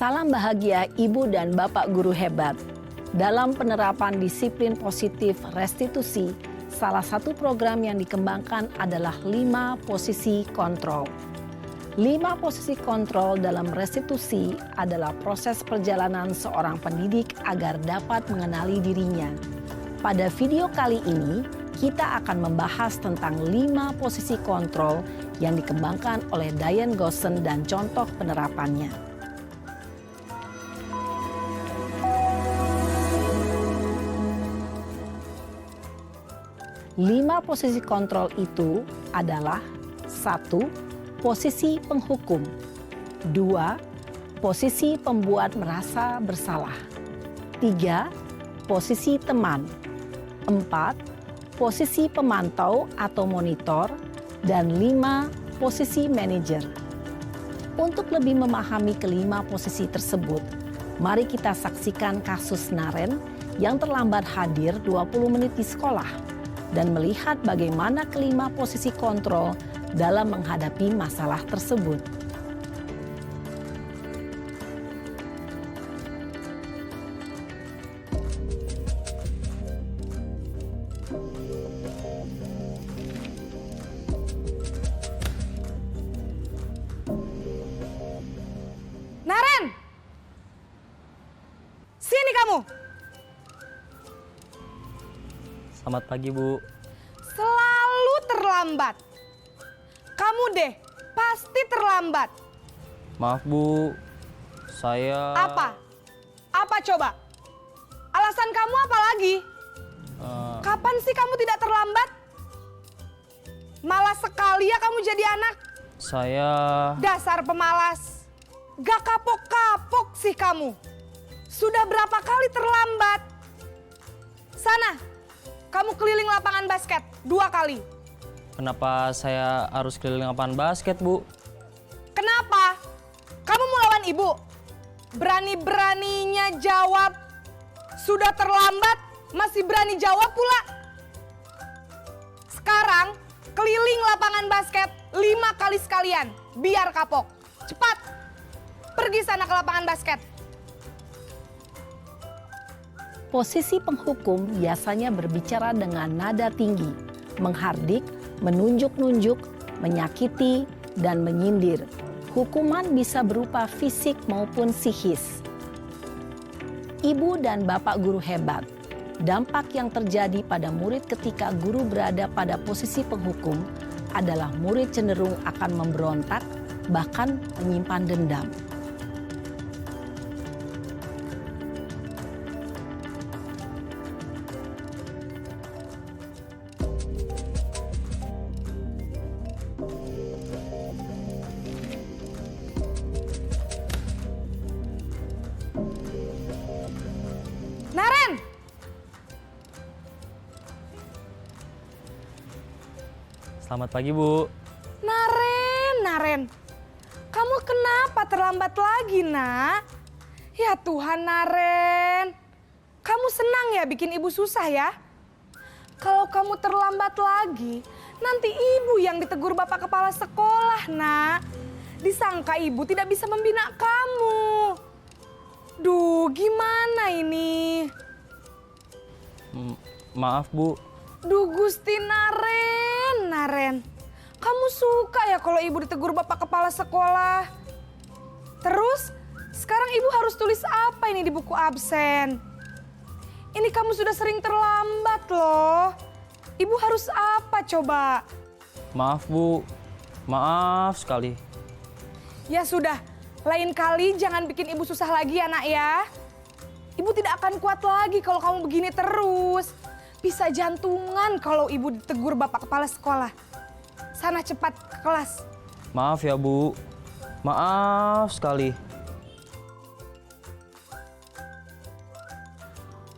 Salam bahagia Ibu dan Bapak guru hebat. Dalam penerapan disiplin positif restitusi, salah satu program yang dikembangkan adalah 5 posisi kontrol. 5 posisi kontrol dalam restitusi adalah proses perjalanan seorang pendidik agar dapat mengenali dirinya. Pada video kali ini, kita akan membahas tentang 5 posisi kontrol yang dikembangkan oleh Diane Gosson dan contoh penerapannya. 5 posisi kontrol itu adalah 1. Posisi penghukum. 2. Posisi pembuat merasa bersalah. 3. Posisi teman. 4. Posisi pemantau atau monitor. Dan 5. Posisi manajer. Untuk lebih memahami kelima posisi tersebut, mari kita saksikan kasus Naren yang terlambat hadir 20 menit di sekolah dan melihat bagaimana kelima posisi kontrol dalam menghadapi masalah tersebut. Naren! Sini kamu! Selamat pagi, Bu. Selalu terlambat. Kamu deh, pasti terlambat. Maaf, Bu. Saya... Apa? Apa coba? Alasan kamu apa lagi? Kapan sih kamu tidak terlambat? Malas sekali ya kamu jadi anak. Saya... Dasar pemalas. Gak kapok-kapok sih kamu. Sudah berapa kali terlambat? Sana. Kamu keliling lapangan basket 2 kali. Kenapa saya harus keliling lapangan basket, Bu? Kenapa? Kamu mau lawan ibu? Berani-beraninya jawab. Sudah terlambat, masih berani jawab pula. Sekarang, keliling lapangan basket 5 kali sekalian. Biar kapok. Cepat. Pergi sana ke lapangan basket. Posisi penghukum biasanya berbicara dengan nada tinggi, menghardik, menunjuk-nunjuk, menyakiti, dan menyindir. Hukuman bisa berupa fisik maupun psikis. Ibu dan Bapak guru hebat, dampak yang terjadi pada murid ketika guru berada pada posisi penghukum adalah murid cenderung akan memberontak, bahkan menyimpan dendam. Naren! Selamat pagi, Bu. Naren. Kamu kenapa terlambat lagi, nak? Ya Tuhan, Naren. Kamu senang ya bikin ibu susah ya? Kalau kamu terlambat lagi, nanti ibu yang ditegur bapak kepala sekolah, nak. Disangka ibu tidak bisa membina kamu. Duh, gimana ini? Maaf, Bu. Duh, Gusti Naren. Kamu suka ya kalau ibu ditegur bapak kepala sekolah? Terus, sekarang ibu harus tulis apa ini di buku absen? Ini kamu sudah sering terlambat loh. Ibu harus apa coba? Maaf, Bu. Maaf sekali. Ya sudah, lain kali jangan bikin ibu susah lagi ya, nak ya. Ibu tidak akan kuat lagi kalau kamu begini terus. Bisa jantungan kalau ibu ditegur bapak kepala sekolah. Sana cepat ke kelas. Maaf ya, Bu. Maaf sekali.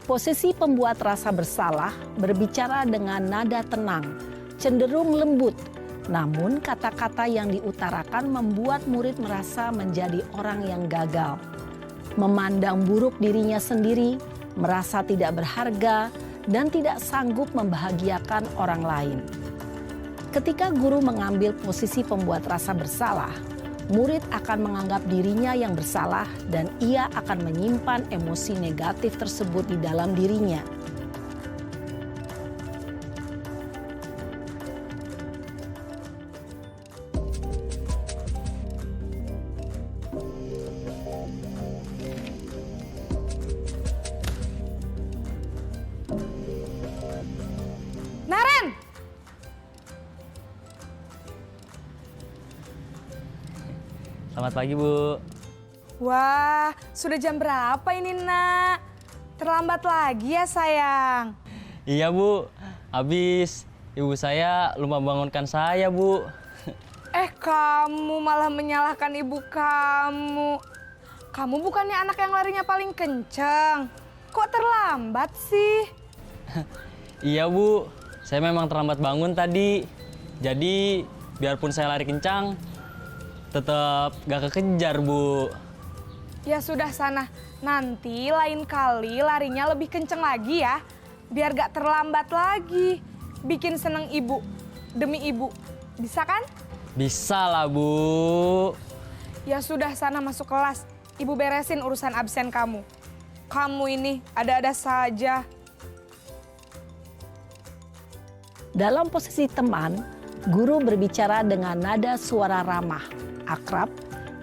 Posisi pembuat rasa bersalah berbicara dengan nada tenang, cenderung lembut. Namun kata-kata yang diutarakan membuat murid merasa menjadi orang yang gagal. Memandang buruk dirinya sendiri, merasa tidak berharga, dan tidak sanggup membahagiakan orang lain. Ketika guru mengambil posisi pembuat rasa bersalah, murid akan menganggap dirinya yang bersalah dan ia akan menyimpan emosi negatif tersebut di dalam dirinya. Naren! Selamat pagi, Bu. Wah, sudah jam berapa ini, Nak? Terlambat lagi ya, sayang. Iya, Bu. Habis ibu saya lupa bangunkan saya, Bu. Kamu malah menyalahkan ibu kamu. Kamu bukannya anak yang larinya paling kenceng. Kok terlambat sih? Iya, Bu. Saya memang terlambat bangun tadi. Jadi, biarpun saya lari kencang, tetap gak kekejar, Bu. Ya sudah sana, nanti lain kali larinya lebih kenceng lagi ya. Biar gak terlambat lagi. Bikin seneng ibu, demi ibu. Bisa kan? Bisa lah, Bu. Ya sudah sana masuk kelas. Ibu beresin urusan absen kamu. Kamu ini ada-ada saja. Dalam posisi teman, guru berbicara dengan nada suara ramah, akrab,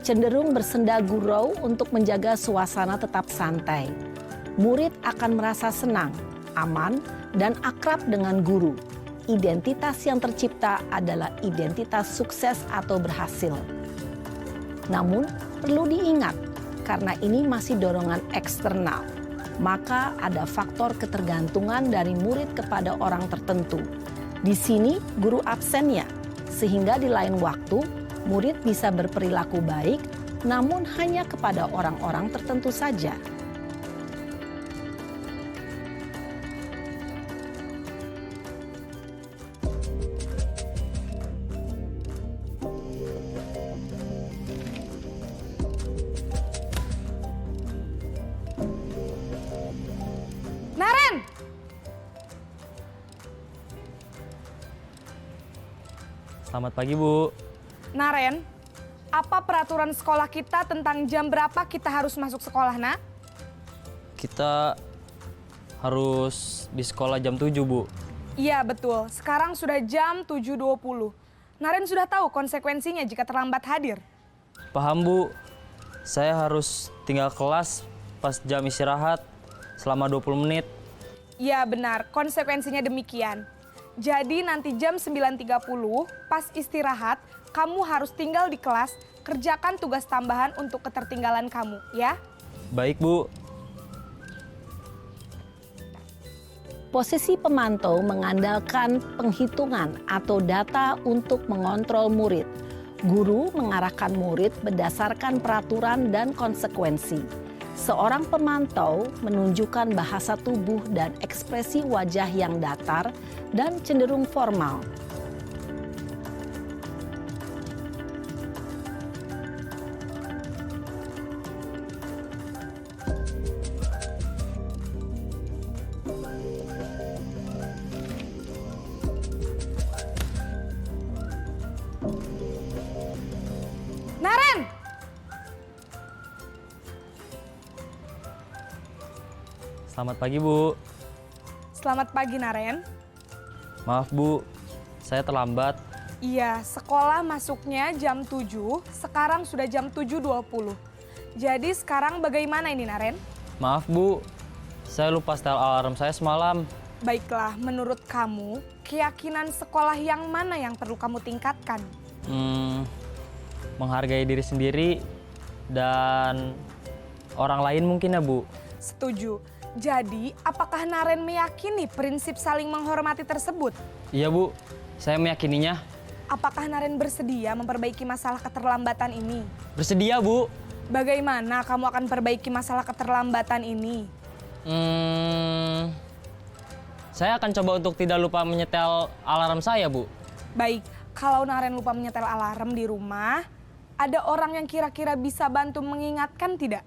cenderung bersenda gurau untuk menjaga suasana tetap santai. Murid akan merasa senang, aman, dan akrab dengan guru. Identitas yang tercipta adalah identitas sukses atau berhasil. Namun, perlu diingat, karena ini masih dorongan eksternal, maka ada faktor ketergantungan dari murid kepada orang tertentu. Di sini guru absennya, sehingga di lain waktu murid bisa berperilaku baik, namun hanya kepada orang-orang tertentu saja. Naren! Selamat pagi, Bu. Naren, apa peraturan sekolah kita tentang jam berapa kita harus masuk sekolah, Nak? Kita harus di sekolah jam 7, Bu. Iya, betul. Sekarang sudah jam 7.20. Naren sudah tahu konsekuensinya jika terlambat hadir. Paham, Bu. Saya harus tinggal kelas pas jam istirahat selama 20 menit. Iya, benar. Konsekuensinya demikian. Jadi nanti jam 9.30 pas istirahat, kamu harus tinggal di kelas, kerjakan tugas tambahan untuk ketertinggalan kamu, ya? Baik, Bu. Posisi pemantau mengandalkan penghitungan atau data untuk mengontrol murid. Guru mengarahkan murid berdasarkan peraturan dan konsekuensi. Seorang pemantau menunjukkan bahasa tubuh dan ekspresi wajah yang datar dan cenderung formal. Naren! Selamat pagi, Bu. Selamat pagi, Naren. Maaf, Bu. Saya terlambat. Iya, sekolah masuknya jam 7, sekarang sudah jam 7.20. Jadi sekarang bagaimana ini, Naren? Maaf, Bu. Saya lupa setel alarm saya semalam. Baiklah, menurut kamu, keyakinan sekolah yang mana yang perlu kamu tingkatkan? Menghargai diri sendiri dan orang lain mungkin ya, Bu. Setuju. Jadi, apakah Naren meyakini prinsip saling menghormati tersebut? Iya, Bu. Saya meyakininya. Apakah Naren bersedia memperbaiki masalah keterlambatan ini? Bersedia, Bu. Bagaimana kamu akan perbaiki masalah keterlambatan ini? Saya akan coba untuk tidak lupa menyetel alarm saya, Bu. Baik, kalau Naren lupa menyetel alarm di rumah, ada orang yang kira-kira bisa bantu mengingatkan tidak?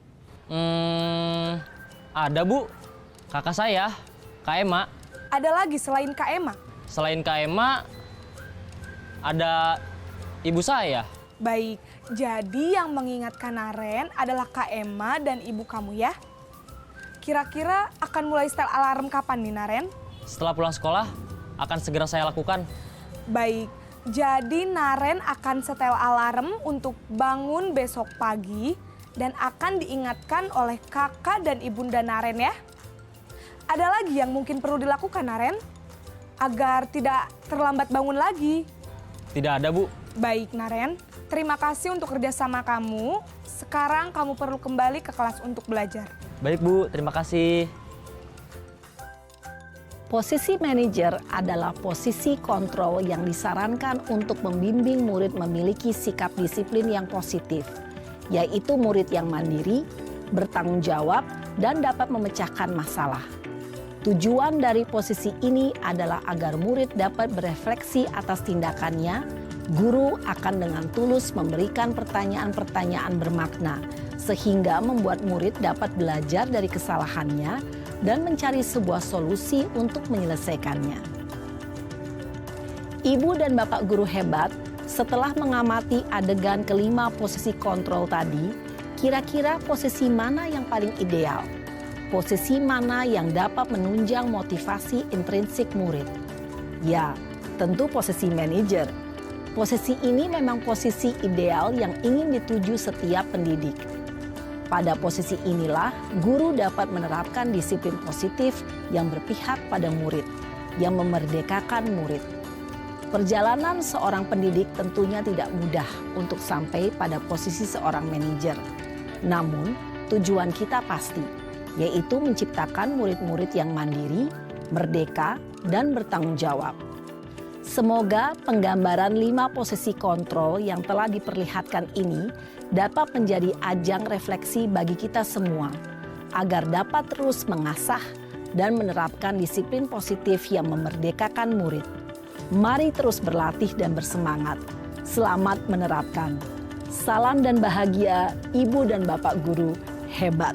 Ada, Bu. Kakak saya, Kak Ema. Ada lagi selain Kak Ema? Selain Kak Ema, ada ibu saya. Baik, jadi yang mengingatkan Naren adalah Kak Emma dan ibu kamu ya. Kira-kira akan mulai setel alarm kapan nih Naren? Setelah pulang sekolah, akan segera saya lakukan. Baik, jadi Naren akan setel alarm untuk bangun besok pagi dan akan diingatkan oleh kakak dan ibunda Naren ya. Ada lagi yang mungkin perlu dilakukan Naren? Agar tidak terlambat bangun lagi. Tidak ada, Bu. Baik Naren, terima kasih untuk kerjasama kamu. Sekarang kamu perlu kembali ke kelas untuk belajar. Baik, Bu. Terima kasih. Posisi manajer adalah posisi kontrol yang disarankan untuk membimbing murid memiliki sikap disiplin yang positif, yaitu murid yang mandiri, bertanggung jawab, dan dapat memecahkan masalah. Tujuan dari posisi ini adalah agar murid dapat berefleksi atas tindakannya. Guru akan dengan tulus memberikan pertanyaan-pertanyaan bermakna, sehingga membuat murid dapat belajar dari kesalahannya dan mencari sebuah solusi untuk menyelesaikannya. Ibu dan Bapak guru hebat, setelah mengamati adegan kelima posisi kontrol tadi, kira-kira posisi mana yang paling ideal? Posisi mana yang dapat menunjang motivasi intrinsik murid? Ya, tentu posisi manajer. Posisi ini memang posisi ideal yang ingin dituju setiap pendidik. Pada posisi inilah, guru dapat menerapkan disiplin positif yang berpihak pada murid, yang memerdekakan murid. Perjalanan seorang pendidik tentunya tidak mudah untuk sampai pada posisi seorang manajer. Namun, tujuan kita pasti, yaitu menciptakan murid-murid yang mandiri, merdeka, dan bertanggung jawab. Semoga penggambaran 5 posisi kontrol yang telah diperlihatkan ini dapat menjadi ajang refleksi bagi kita semua, agar dapat terus mengasah dan menerapkan disiplin positif yang memerdekakan murid. Mari terus berlatih dan bersemangat. Selamat menerapkan. Salam dan bahagia, Ibu dan Bapak guru hebat.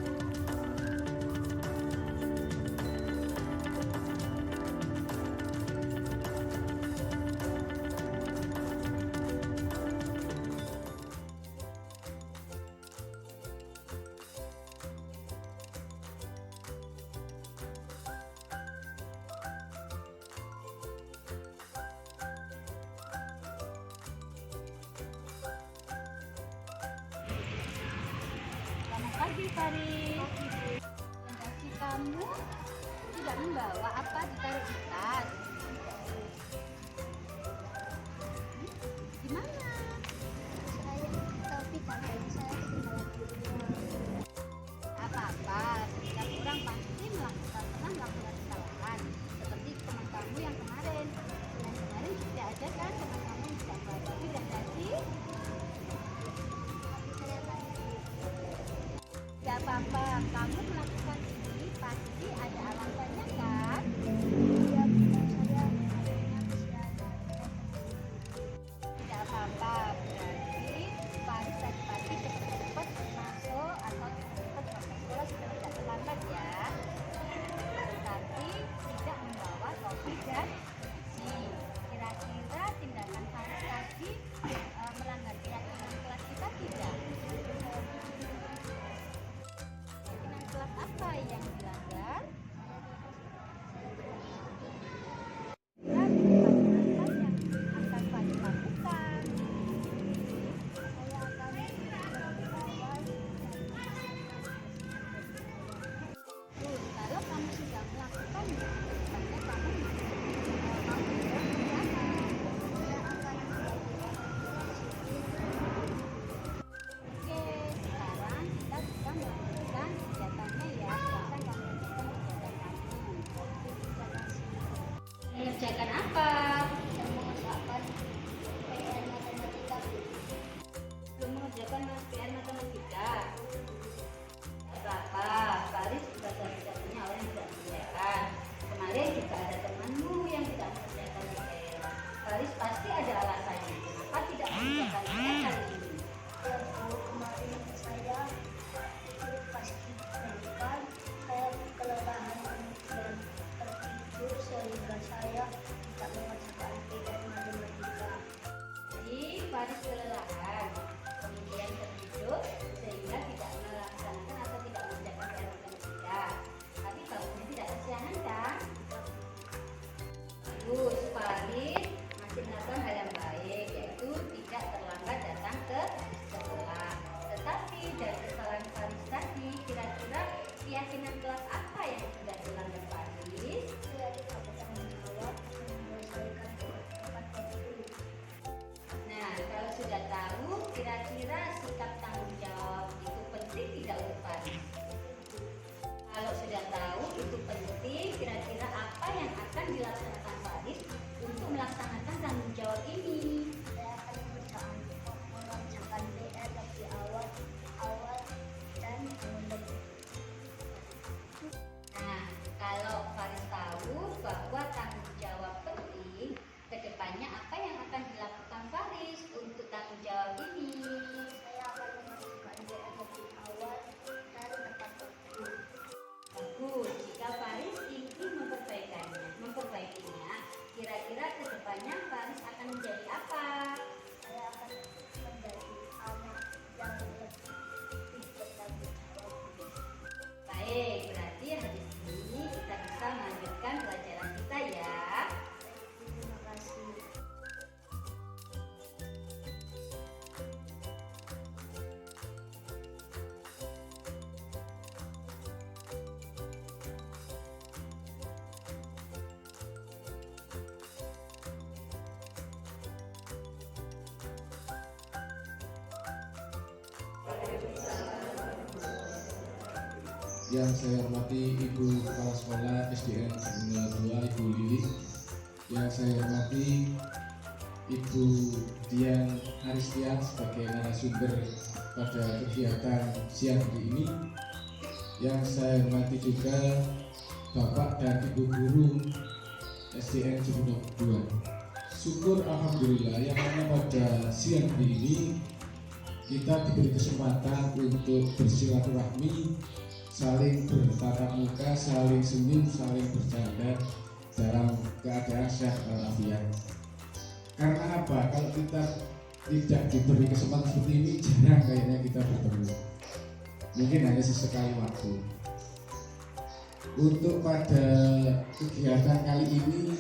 Selamat pagi, Farid. Dasi kamu tidak membawa apa ditaruh di tas? Gimana? Saya tapi kalau saya ketinggalan di rumah. Apa-apa, setiap orang pasti pernah melakukan kesalahan. Seperti teman kamu yang kemarin. Dan kemarin juga ada kan teman kamu yang tidak bawa baju dan dasi? Gak apa-apa, kamu melakukan ini pasti ada alasannya kan? Iya, saya adanya kesiangan. Tidak apa-apa, berarti Farid tadi pagi cepat-cepat masuk atau cepat-cepat sampai sekolah supaya tidak terlambat ya. Tapi tidak membawa topi dan besi. Kira-kira tindakan Farid tadi melanggar keyakinan kelas kita tidak? Kelas apa Yang saya hormati Ibu Kepala Sekolah SDN 2 Ibu Lili. Yang saya hormati Ibu Dian Aristian sebagai narasumber pada kegiatan siang hari ini. Yang saya hormati juga Bapak dan Ibu Guru SDN Cipunok 2. Syukur alhamdulillah yang mana pada siang hari ini kita diberi kesempatan untuk bersilaturahmi, saling bertatap muka, saling senyum, saling bercanda dalam keadaan sehat walafiat. Karena apa? Kalau kita tidak diberi kesempatan seperti ini, jarang kayaknya kita bertemu. Mungkin hanya sesekali waktu. Untuk pada kegiatan kali ini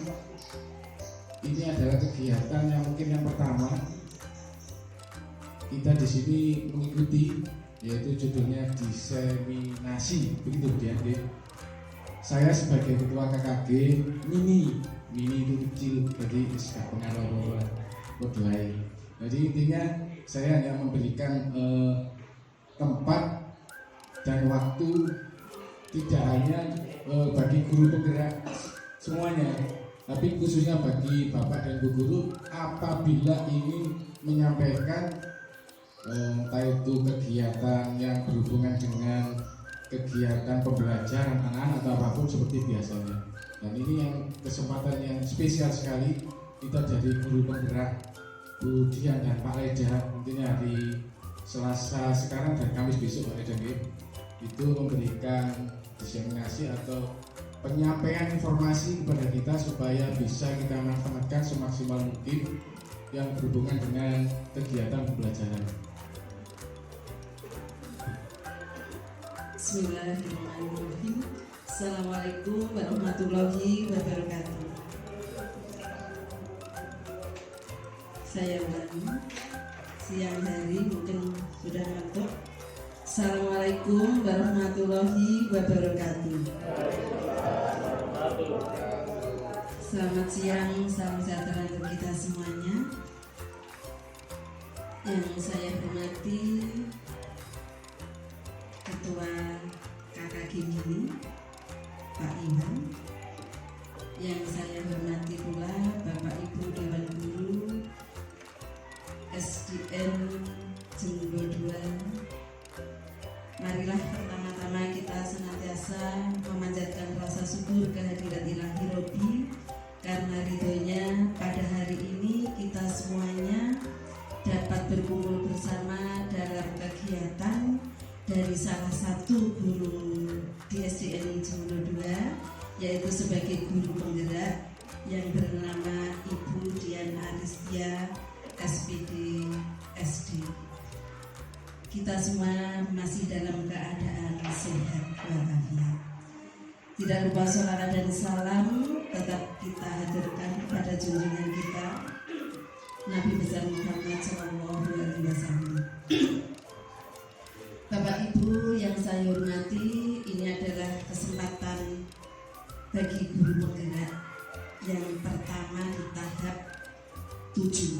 adalah kegiatan yang mungkin yang pertama kita di sini mengikuti, yaitu judulnya diseminasi, begitu dia. Saya sebagai ketua KKG mini itu kecil, jadi tidak pengaruh modulai. Jadi intinya saya hanya memberikan tempat dan waktu tidak hanya bagi guru penggerak semuanya, tapi khususnya bagi Bapak dan Bu Guru apabila ingin menyampaikan entah itu kegiatan yang berhubungan dengan kegiatan pembelajaran anak-anak atau apapun seperti biasanya. Dan ini yang kesempatan yang spesial sekali, kita dari guru penggerak Bu Dian dan Pak Reda, tentunya hari Selasa sekarang dan Kamis besok Pak Reda itu memberikan diseminasi atau penyampaian informasi kepada kita supaya bisa kita manfaatkan semaksimal mungkin yang berhubungan dengan kegiatan pembelajaran. Bismillahirrahmanirrahim. Assalamualaikum warahmatullahi wabarakatuh. Saya ulangi, siang hari mungkin sudah ngantuk. Assalamualaikum warahmatullahi wabarakatuh. Selamat siang, salam sejahtera untuk kita semuanya. Yang saya hormati Ketua KKG Mini Pak Iwan. Yang saya hormati pula Bapak Ibu Dewan Guru SDN Jember 2. Marilah pertama-tama kita senantiasa memanjatkan rasa syukur kehadirat Ilahi Robbi, karena ridhonya pada hari ini kita semuanya dapat berkumpul bersama dalam kegiatan dari salah satu guru di SDN Jember 2, yaitu sebagai guru penggerak yang bernama Ibu Dian Aristia SPD SD. Kita semua masih dalam keadaan sehat walafiat. Tidak lupa sholawat dan salam tetap kita haturkan kepada junjungan kita Nabi besar Muhammad SAW. Bapak Ibu yang saya hormati, ini adalah kesempatan bagi guru penggerak yang pertama di tahap 7.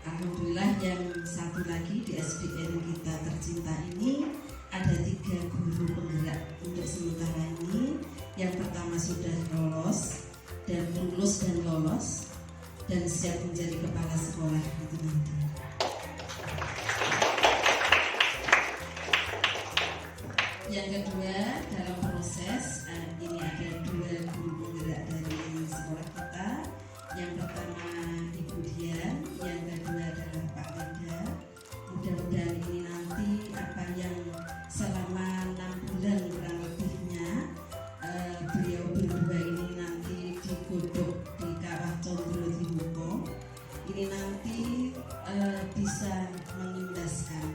Alhamdulillah yang satu lagi di SDN kita tercinta ini ada 3 guru penggerak untuk sementara ini. Yang pertama sudah lolos dan lulus dan lolos dan siap menjadi kepala sekolah itu nanti. Yang kedua dalam proses ini ada 2 guru penggerak dari sekolah kita. Yang pertama Ibu Dian, yang kedua adalah Pak Reda. Mudah-mudahan ini nanti apa yang selama 6 bulan kurang lebihnya beliau berdua ini nanti digodok di Kawah Condro Timuko, ini nanti bisa mengimbaskan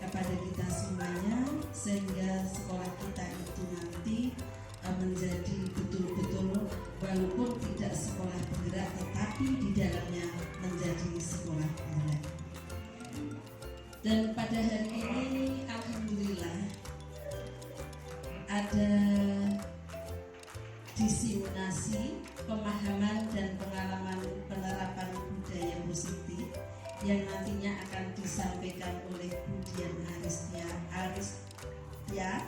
kepada kita semuanya, sehingga sekolah kita itu nanti menjadi betul-betul walaupun tidak sekolah penggerak tetapi di dalamnya menjadi sekolah penggerak. Dan pada hari ini alhamdulillah ada diseminasi pemahaman dan pengalaman penerapan budaya positif yang nantinya akan disampaikan oleh Bu Dian Aristia ya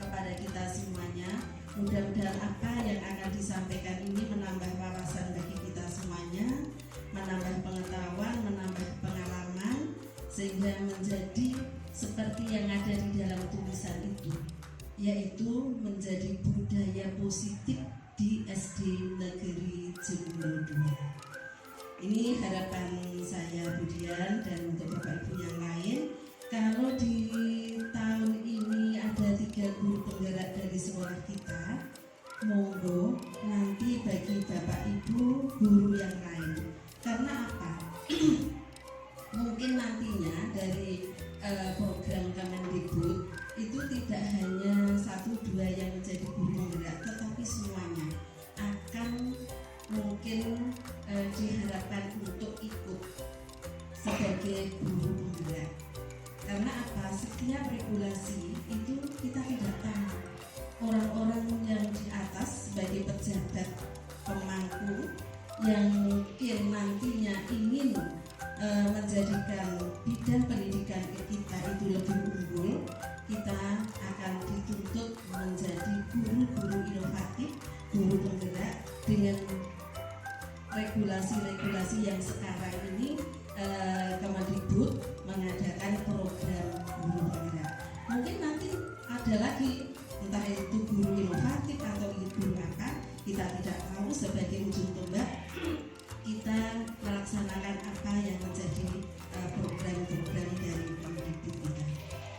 kepada kita semuanya. Mudah-mudahan apa yang akan disampaikan ini menambah wawasan bagi kita semuanya, menambah pengetahuan, menambah pengalaman, sehingga menjadi seperti yang ada di dalam tulisan itu, yaitu menjadi budaya positif di SD Negeri Jember 2. Ini harapan saya, Budian, dan untuk Bapak Ibu yang lain. Kalau di tahun ini ada 3 guru penggerak dari sekolah kita, monggo nanti bagi Bapak Ibu guru yang lain. Karena apa? Mungkin nantinya dari program Kemendikbud itu tidak hanya 1-2 yang menjadi guru penggerak, tetapi semuanya akan mungkin diharapkan untuk ikut sebagai guru penggerak. Karena apa? Setiap regulasi itu kita tidak tahu orang-orang yang di atas sebagai pejabat pemangku yang mungkin nantinya ingin menjadikan bidang pendidikan kita itu lebih unggul, kita akan dituntut menjadi guru-guru inovatif, guru penggerak dengan regulasi-regulasi yang sekarang ini Kemendikbud mengadakan program guru penggerak. Mungkin nanti ada lagi, entah itu guru inovatif atau guru apa, kita tidak tahu. Sebagai ujung tombak kita melaksanakan apa yang menjadi program-program dari Kemendikbud kita.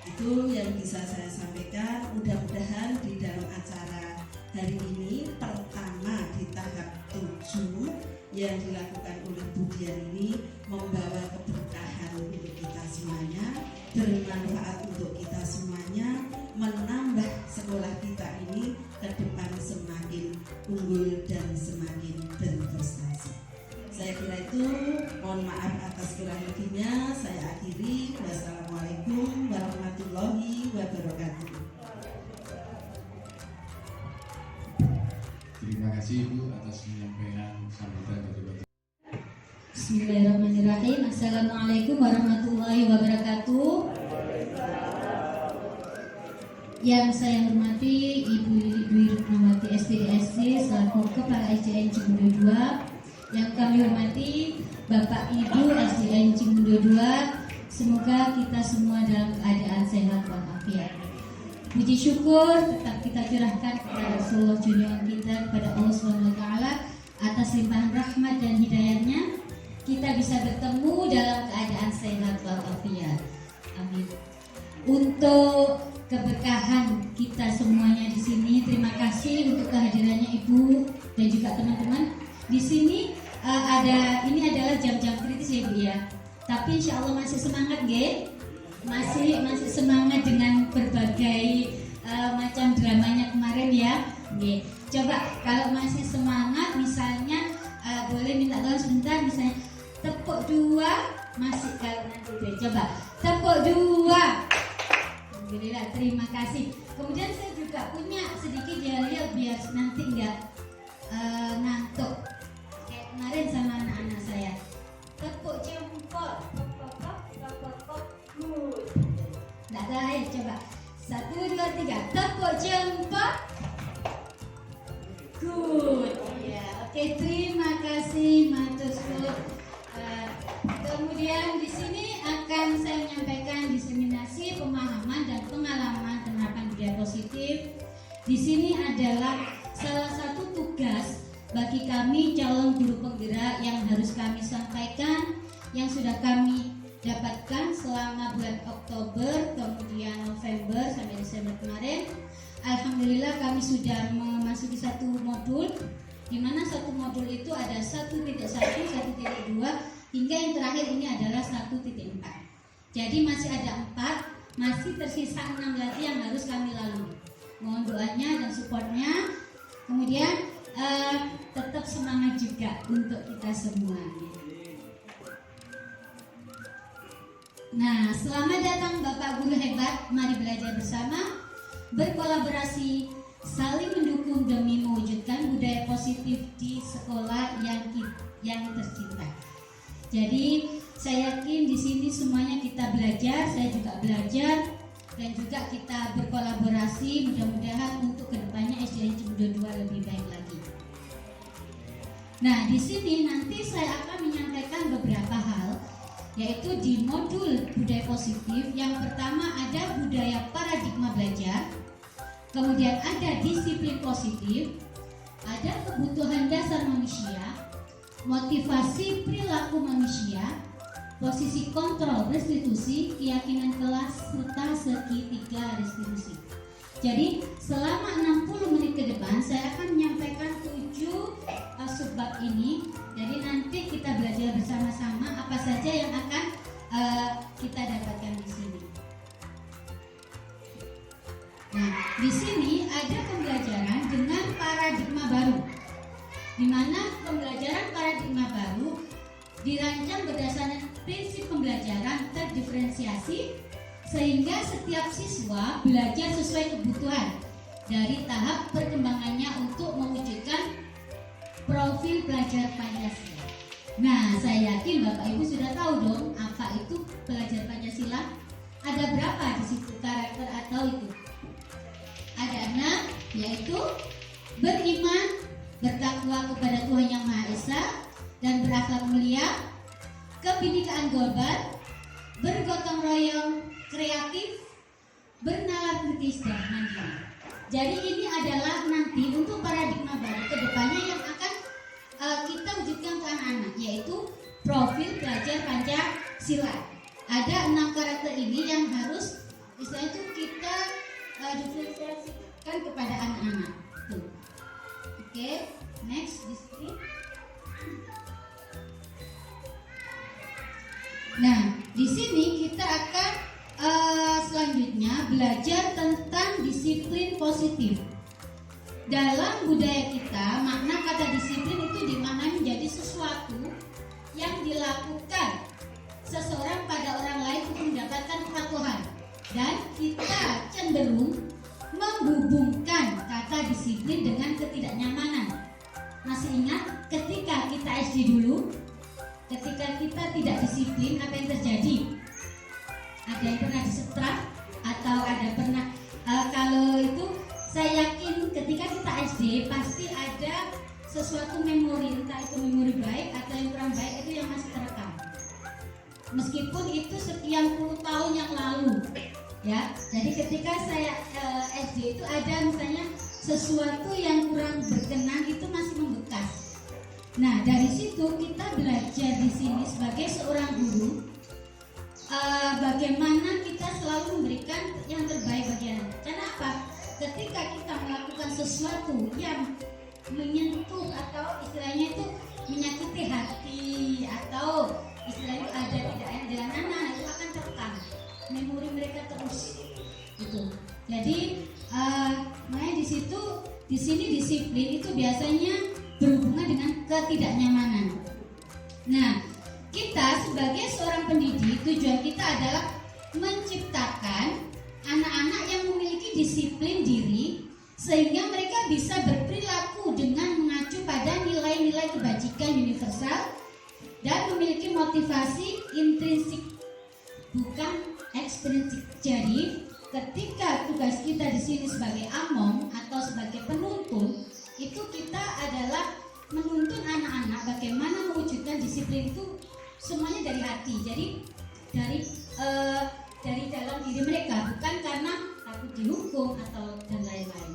Itu yang bisa saya sampaikan. Mudah-mudahan di dalam acara hari ini pertama di tahap 7 yang dilakukan oleh Budian ini membawa keberkahan untuk kita semuanya, bermanfaat untuk kita semuanya, menambah sekolah kita ini ke depan semakin unggul dan semakin berprestasi. Saya kira itu, mohon maaf atas kurang lebihnya, saya akhiri. Wassalamualaikum warahmatullahi wabarakatuh. Terima kasih Ibu atas penyampaian sambutan dari Bapak. Bismillahirrahmanirrahim. Assalamualaikum warahmatullahi wabarakatuh. Yang saya hormati Ibu Dwi Rukmawati SPDSC selaku Kepala SDN Cimundo 2. Yang kami hormati Bapak Ibu SDN Cimundo 2. Semoga kita semua dalam keadaan sehat walafiat. Puji syukur tetap kita curahkan kepada Rasulullah junjungan kita, kepada Allah SWT atas limpahan rahmat dan hidayahnya. Kita bisa bertemu dalam keadaan sehat walafiat. Amin. Untuk keberkahan kita semuanya di sini, terima kasih untuk kehadirannya Ibu dan juga teman-teman. Di sini ini adalah jam-jam kritis ya Bu ya. Tapi insya Allah masih semangat nggih? Masih semangat dengan berbagai macam dramanya kemarin ya. Nggih. Coba kalau masih semangat misalnya boleh minta tolong sebentar, misalnya tepuk 2, masih kalau nanti deh. Coba tepuk 2. Alhamdulillah, terima kasih. Kemudian saya juga punya sedikit jariah biar nanti enggak ngantuk kayak kemarin sama anak-anak saya. Tepuk jempol, good. Nggak lain, coba 1, 2, 3, tepuk jempol, good. Ya, oke, terima kasih matur suwun. Kemudian di sini akan saya menyampaikan diseminasi pemahaman dan pengalaman penerapan budaya positif. Di sini adalah salah satu tugas bagi kami calon guru penggerak yang harus kami sampaikan, yang sudah kami dapatkan selama bulan Oktober, kemudian November sampai Desember kemarin. Alhamdulillah kami sudah memasuki satu modul, di mana satu modul itu ada 1.1, 1.2, hingga yang terakhir ini adalah 1.4. Jadi masih ada 4, masih tersisa 6 lagi yang harus kami lalui. Mohon doanya dan supportnya. Kemudian tetap semangat juga untuk kita semua. Nah, selamat datang Bapak Guru hebat. Mari belajar bersama, berkolaborasi, saling mendukung demi mewujudkan budaya positif di sekolah yang tercinta. Jadi saya yakin di sini semuanya kita belajar, saya juga belajar. dan juga kita berkolaborasi mudah-mudahan untuk kedepannya SDN Cibodo 2 lebih baik lagi. Nah, di sini nanti saya akan menyampaikan beberapa hal, yaitu di modul budaya positif. Yang pertama ada budaya paradigma belajar, kemudian ada disiplin positif, ada kebutuhan dasar manusia, motivasi perilaku manusia, posisi kontrol restitusi, keyakinan kelas, serta segitiga restitusi. Jadi selama 60 menit ke depan saya akan menyampaikan 7 subbab ini. Jadi nanti kita belajar bersama-sama apa saja yang akan kita dapatkan di sini. Nah, di sini ada pembelajaran dengan paradigma baru, di mana pembelajaran paradigma baru dirancang berdasarkan prinsip pembelajaran terdiferensiasi, sehingga setiap siswa belajar sesuai kebutuhan dari tahap perkembangannya untuk mewujudkan profil pelajar Pancasila. Nah, saya yakin Bapak Ibu sudah tahu dong apa itu pelajar Pancasila. Ada berapa di situ karakter atau itu? Ada 6, yaitu beriman, bertakwa kepada Tuhan Yang Maha Esa, dan berakhlak mulia, kebinekaan global, bergotong royong, kreatif, bernalar kritis, dan mandiri. Jadi ini adalah nanti untuk paradigma baru kedepannya yang akan kita wujudkan ke anak-anak, yaitu profil pelajar Pancasila. Ada 6 karakter ini yang harus istilahnya itu kita diferensiasikan kepada anak-anak. Tuh. Oke, next di sini. Nah, di sini kita akan selanjutnya belajar tentang disiplin positif. Dalam budaya kita, makna kata disiplin itu dimaknai menjadi sesuatu yang dilakukan seseorang pada orang lain untuk mendapatkan kepatuhan. Dan kita cenderung menghubungkan kata disiplin dengan ketidaknyamanan. Masih ingat ketika kita SD dulu, ketika kita tidak disiplin, apa yang terjadi? Ada yang pernah disetrap atau ada pernah kalau itu saya yakin ketika kita SD pasti ada sesuatu memori, entah itu memori baik atau yang kurang baik itu yang masih terekam. Meskipun itu sekian puluh tahun yang lalu, ya. Jadi ketika saya SD itu ada misalnya sesuatu yang kurang berkenan itu masih membekas. Nah, dari situ kita belajar di sini sebagai seorang guru. Bagaimana kita selalu memberikan yang terbaik bagi anak. Karena apa? Ketika kita melakukan sesuatu yang menyentuh atau istilahnya itu menyakiti hati atau istilahnya ada tidak enak dengan anak, itu akan terekam memori mereka terus. Itu. Jadi makanya di sini disiplin itu biasanya berhubungan dengan ketidaknyamanan. Nah, kita sebagai seorang pendidik, tujuan kita adalah menciptakan anak-anak yang memiliki disiplin diri sehingga mereka bisa berperilaku dengan mengacu pada nilai-nilai kebajikan universal dan memiliki motivasi intrinsik bukan ekstrinsik. Jadi, ketika tugas kita di sini sebagai among atau sebagai penuntun, itu kita adalah menuntun anak-anak bagaimana mewujudkan disiplin itu semuanya dari hati. Jadi dari dalam diri mereka, bukan karena takut dihukum atau dan lain-lain.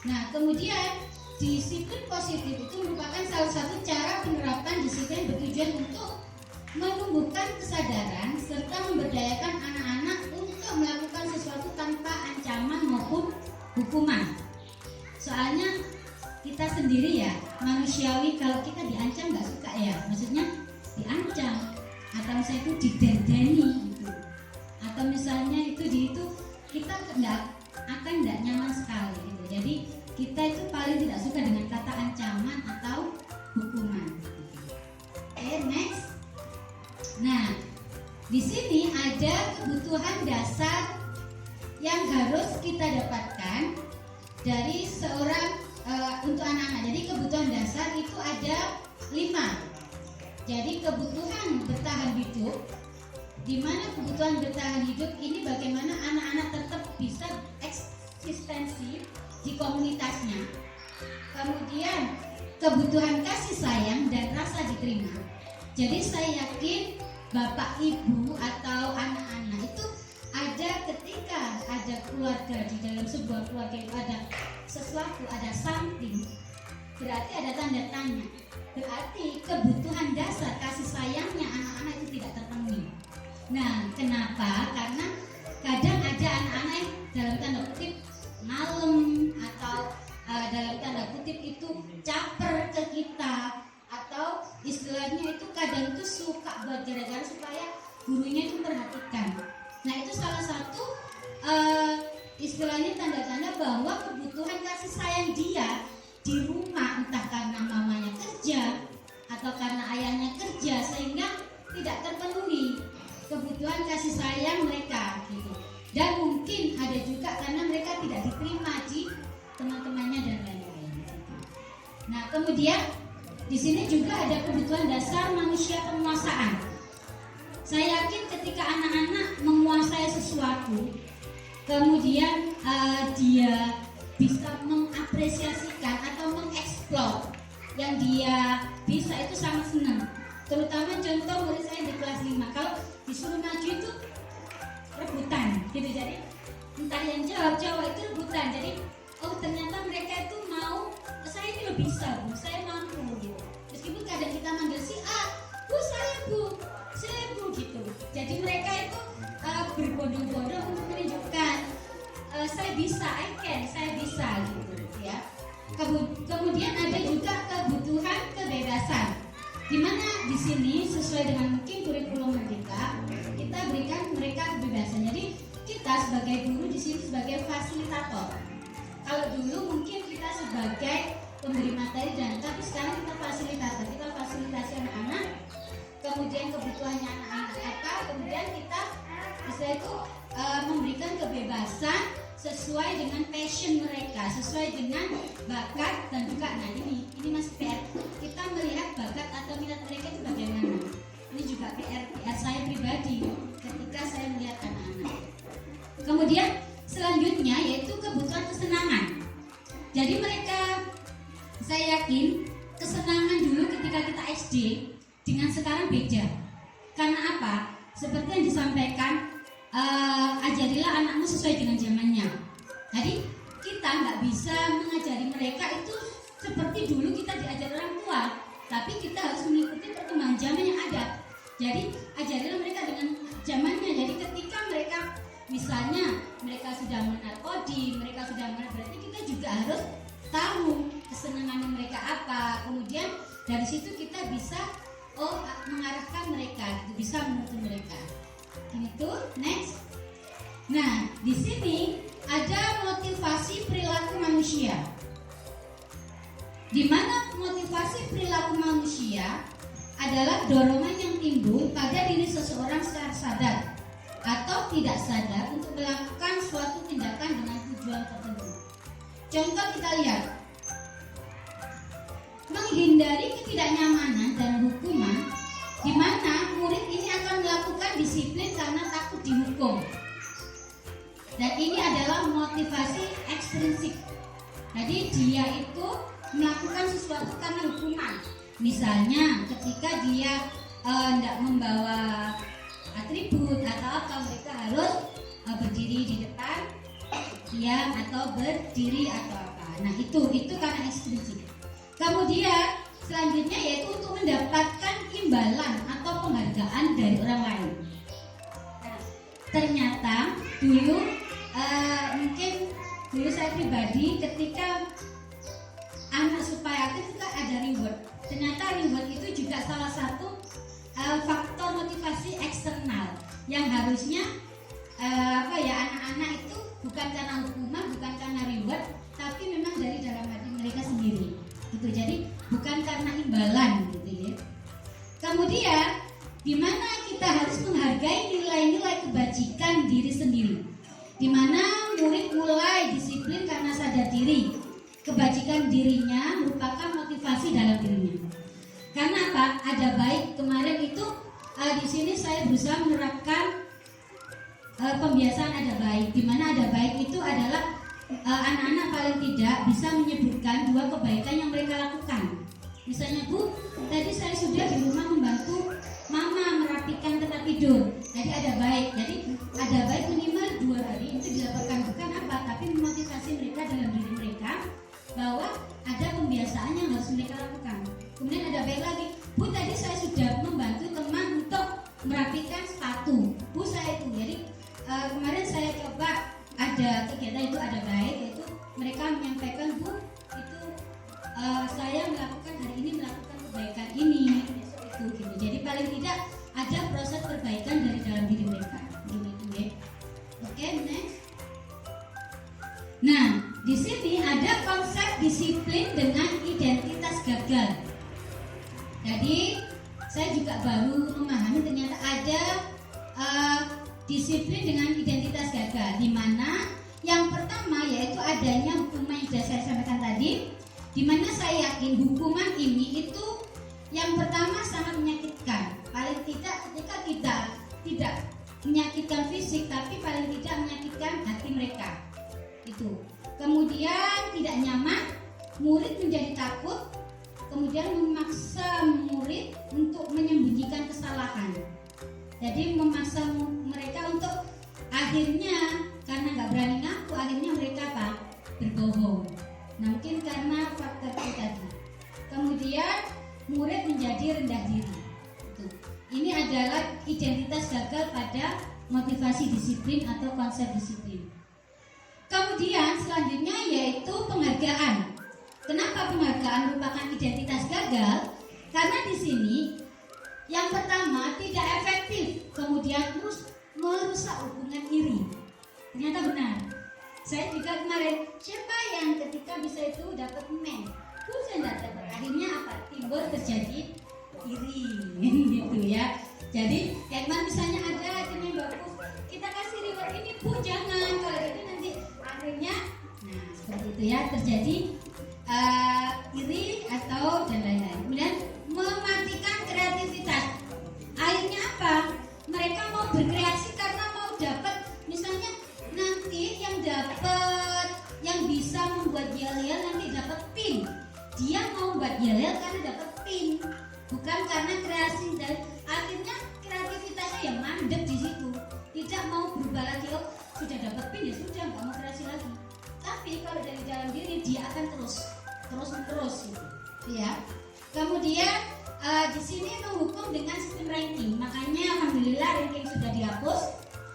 Nah, kemudian disiplin positif itu merupakan salah satu cara penerapan disiplin bertujuan untuk menumbuhkan kesadaran serta memberdayakan anak-anak untuk melakukan sesuatu tanpa ancaman maupun hukuman. Soalnya kita sendiri ya manusiawi, kalau kita diancam nggak suka ya, maksudnya diancam atau misalnya itu didendani gitu, atau misalnya itu kita akan nggak nyaman sekali gitu. Jadi kita itu paling tidak suka dengan kata ancaman atau hukuman. Oke, next. Nah, di sini ada kebutuhan dasar yang harus kita dapatkan dari seorang untuk anak-anak. Jadi kebutuhan dasar itu ada 5. Jadi kebutuhan bertahan hidup, di mana kebutuhan bertahan hidup ini bagaimana anak-anak tetap bisa eksistensi di komunitasnya. Kemudian kebutuhan kasih sayang dan rasa diterima. Jadi saya yakin Bapak Ibu atau anak-anak itu ada ketika ada keluarga, di dalam sebuah keluarga itu ada sesuatu, ada something, berarti ada tanda tanya. Berarti kebutuhan dasar kasih sayangnya anak-anak itu tidak terpenuhi. Nah, kenapa? Karena kadang ada anak-anak yang dalam tanda kutip malam atau dalam tanda kutip itu caper ke kita, atau istilahnya itu kadang itu suka buat gara-gara supaya gurunya itu perhatikan. Nah, itu salah satu istilahnya tanda-tanda bahwa kebutuhan kasih sayang dia di rumah, entah karena mamanya kerja atau karena ayahnya kerja, sehingga tidak terpenuhi kebutuhan kasih sayang mereka gitu. Dan mungkin ada juga karena mereka tidak diterima di teman-temannya dan lain-lain gitu. Nah, kemudian di sini juga ada kebutuhan dasar manusia penguasaan. Saya yakin ketika anak-anak menguasai sesuatu, kemudian dia bisa mengapresiasikan atau mengeksplor yang dia bisa, itu sangat senang. Terutama contoh murid saya di kelas 5, kalau disuruh maju itu rebutan gitu. Jadi entah yang jawab itu rebutan. Jadi oh ternyata mereka itu mau, saya ini lebih bisa Bu, saya mampu gitu. Meskipun kadang kita manggil si A, Bu saya Bu gitu. Jadi mereka itu berbondong-bondong untuk menunjukkan saya bisa, saya bisa gitu ya. Kemudian ada juga kebutuhan kebebasan, di mana di sini sesuai dengan mungkin kurikulum kita berikan mereka kebebasan. Jadi kita sebagai guru di sini sebagai fasilitator. Kalau dulu mungkin kita sebagai pemberi materi tapi sekarang kita fasilitator. Kita fasilitasi anak-anak, kemudian kebutuhannya anak-anak apa, kemudian kita bisa itu memberikan kebebasan sesuai dengan passion mereka, sesuai dengan bakat dan juga. Nah ini masih PR. Kita melihat bakat atau minat mereka itu bagaimana. Ini juga PR saya pribadi ketika saya melihat anak-anak. Kemudian selanjutnya yaitu kebutuhan kesenangan. Jadi mereka, saya yakin kesenangan dulu ketika kita SD dengan sekarang beda. Karena apa? Seperti yang disampaikan, ajarilah anakmu sesuai dengan zamannya. Jadi kita nggak bisa mengajari mereka itu seperti dulu kita diajar orang tua, tapi kita harus mengikuti perkembangan zaman yang ada. Jadi ajarilah mereka dengan zamannya. Jadi ketika mereka misalnya mereka sudah mengenal coding, mereka sudah mengenal, berarti kita juga harus tahu kesenangan mereka apa. Kemudian dari situ kita bisa mengarahkan mereka, bisa menuntun mereka. Ini tuh next. Nah, di sini ada motivasi perilaku manusia. Di mana motivasi perilaku manusia adalah dorongan yang timbul pada diri seseorang secara sadar atau tidak sadar untuk melakukan suatu tindakan dengan tujuan tertentu. Contoh kita lihat, menghindari ketidaknyamanan dan hukuman, di mana murid ini akan melakukan disiplin karena takut dihukum. Dan ini adalah motivasi ekstrinsik. Jadi dia itu melakukan sesuatu karena hukuman. Misalnya ketika dia tidak membawa atribut atau apa, mereka harus berdiri di depan tiang atau berdiri atau apa. Nah itu karena ekstrinsik. Kemudian selanjutnya yaitu untuk mendapatkan imbalan atau penghargaan dari orang lain. Nah, ternyata dulu mungkin dulu saya pribadi ketika anak supaya aktif itu ada reward. Ternyata reward itu juga salah satu faktor motivasi eksternal yang harusnya anak-anak itu bukan karena hukuman, bukan karena reward, tapi memang dari dalam hati mereka sendiri. Gitu. Jadi bukan karena imbalan gitu ya. Kemudian di mana kita harus menghargai nilai-nilai kebajikan diri sendiri. Di mana murid mulai disiplin karena sadar diri. Kebajikan dirinya merupakan motivasi dalam dirinya. Karena apa? Ada baik kemarin itu di sini saya berusaha menerapkan pembiasaan ada baik, di mana ada baik itu adalah anak-anak paling tidak bisa menyebutkan 2 kebaikan yang mereka lakukan. Misalnya, Bu, tadi saya sudah di rumah membantu Mama merapikan tempat tidur. Jadi ada baik. Jadi ada baik minimal 2 hari itu dilaporkan, bukan apa, tapi memotivasi mereka dalam diri mereka bahwa ada pembiasaan yang harus mereka lakukan. Kemudian ada baik lagi, Bu, tadi saya sudah membantu teman untuk merapikan sepatu. Bu, saya itu. Jadi kemarin saya coba ada kegiatan itu ada baik, yaitu mereka menyampaikan, Bu, itu saya melakukan hari ini melakukan kebaikan ini, besok itu gitu. Jadi paling tidak ada proses perbaikan dari dalam diri mereka. Gitu ya. Oke, next. Nah, di sini ada konsep disiplin dengan identitas gagal. Jadi saya juga baru memahami ternyata ada disiplin dengan identitas gagal, di mana yang pertama yaitu adanya hukuman yang sudah saya sampaikan tadi, di mana saya yakin hukuman ini itu yang pertama sangat menyakitkan. Paling tidak ketika tidak menyakitkan fisik, tapi paling tidak menyakitkan hati mereka. Itu. Kemudian tidak nyaman, murid menjadi takut, kemudian memaksa murid untuk menyembunyikan kesalahan. Jadi memaksa mereka untuk akhirnya karena nggak berani ngaku, akhirnya mereka apa? Berbohong. Nah, mungkin karena faktor itu tadi. Kemudian murid menjadi rendah diri. Itu. Ini adalah identitas gagal pada motivasi disiplin atau konsep disiplin. Kemudian selanjutnya yaitu penghargaan. Kenapa penghargaan merupakan identitas gagal? Karena di sini yang pertama tidak efektif, kemudian merusak hubungan iri. Ternyata benar. Saya juga kemarin, siapa yang ketika bisa itu dapat men, saya tidak dapat. Akhirnya apa? Timbul terjadi iri, gitu ya. Jadi kayak misalnya ada yang bagus, kita kasih reward ini, Bu, jangan, kalau itu nanti akhirnya, nah seperti itu ya, terjadi iri atau dan lain-lain. Kemudian mematikan kreativitas. Akhirnya apa? Mereka mau berkreasi karena mau dapat, misalnya nanti yang dapat, yang bisa membuat yel-yel nanti dapat pin. Dia mau buat yel-yel karena dapat pin, bukan karena kreasi. Dan akhirnya kreativitasnya yang mandek di situ. Tidak mau berubah lagi. Oh, sudah dapat pin ya sudah, nggak mau kreasi lagi. Tapi kalau dari dalam diri dia akan terus gitu, ya. Kemudian di sini menghukum dengan sistem ranking. Makanya alhamdulillah ranking sudah dihapus.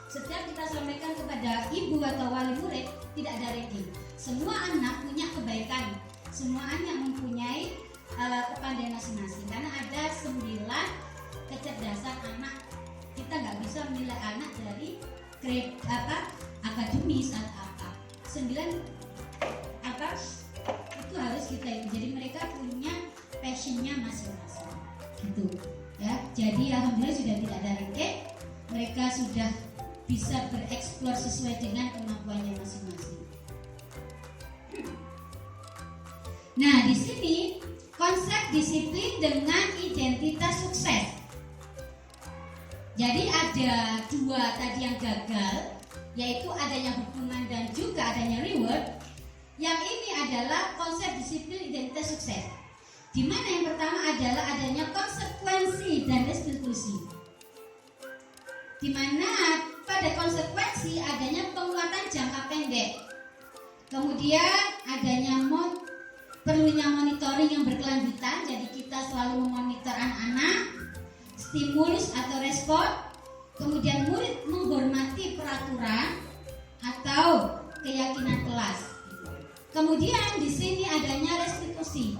Setiap kita sampaikan kepada ibu atau wali murid tidak ada ranking. Semua anak punya kebaikan, semua anak mempunyai kepandaian masing-masing. Karena ada 9 kecerdasan anak. Kita nggak bisa menilai anak dari grade akademis atau apa. 9 itu harus kita itu. Jadi mereka punya passionnya masing-masing. Gitu ya. Jadi alhamdulillah sudah tidak ada ranking. Mereka sudah bisa bereksplor sesuai dengan kemampuannya masing-masing. Nah, di sini konsep disiplin dengan identitas sukses. Jadi ada 2 tadi yang gagal, yaitu adanya hukuman dan juga adanya reward. Yang ini adalah konsep disiplin identitas sukses. Di mana yang pertama adalah adanya konsekuensi dan restitusi. Di mana pada konsekuensi adanya penguatan jangka pendek. Kemudian adanya perlunya monitoring yang berkelanjutan. Jadi kita selalu memonitor anak-anak, stimulus atau respon. Kemudian murid menghormati peraturan atau keyakinan kelas. Kemudian di sini adanya restitusi.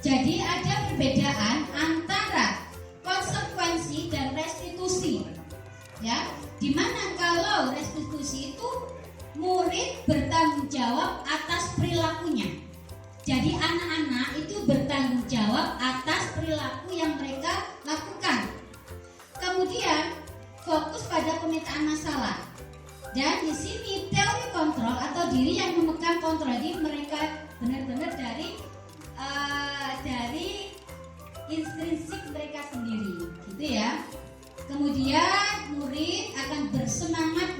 Jadi ada perbedaan antara konsekuensi dan restitusi. Ya, dimana kalau restitusi itu murid bertanggung jawab atas perilakunya. Jadi anak-anak itu bertanggung jawab atas perilaku yang mereka lakukan. Kemudian fokus pada pemetaan masalah. Dan di sini teori kontrol atau diri yang memegang kontrol. Jadi mereka benar-benar dari intrinsik mereka sendiri, gitu ya. Kemudian murid akan bersemangat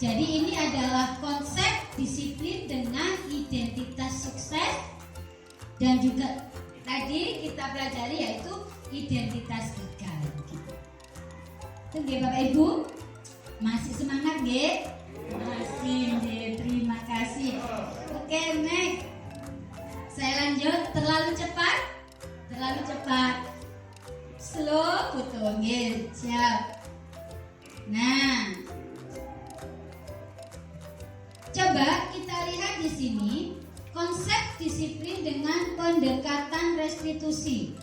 Jadi ini adalah konsep disiplin dengan identitas sukses, dan juga tadi kita pelajari yaitu identitas gagal. Itu nggih Bapak Ibu? Masih semangat nggih? Masih nggih, terima kasih. Oke, next. Saya lanjut. Terlalu cepat? Terlalu cepat. Slow, betul nggih. Siap. Nah, coba kita lihat di sini konsep disiplin dengan pendekatan restitusi.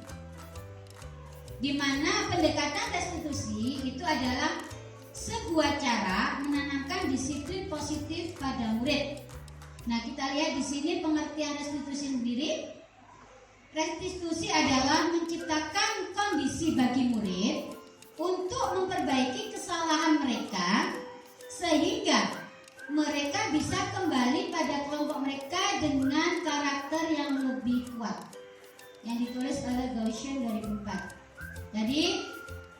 Di mana pendekatan restitusi itu adalah sebuah cara menanamkan disiplin positif pada murid. Nah, kita lihat di sini pengertian restitusi sendiri. Restitusi adalah menciptakan kondisi bagi murid untuk memperbaiki kesalahan mereka sehingga mereka bisa kembali pada kelompok mereka dengan karakter yang lebih kuat. Yang ditulis oleh Gaussian 2004. Jadi,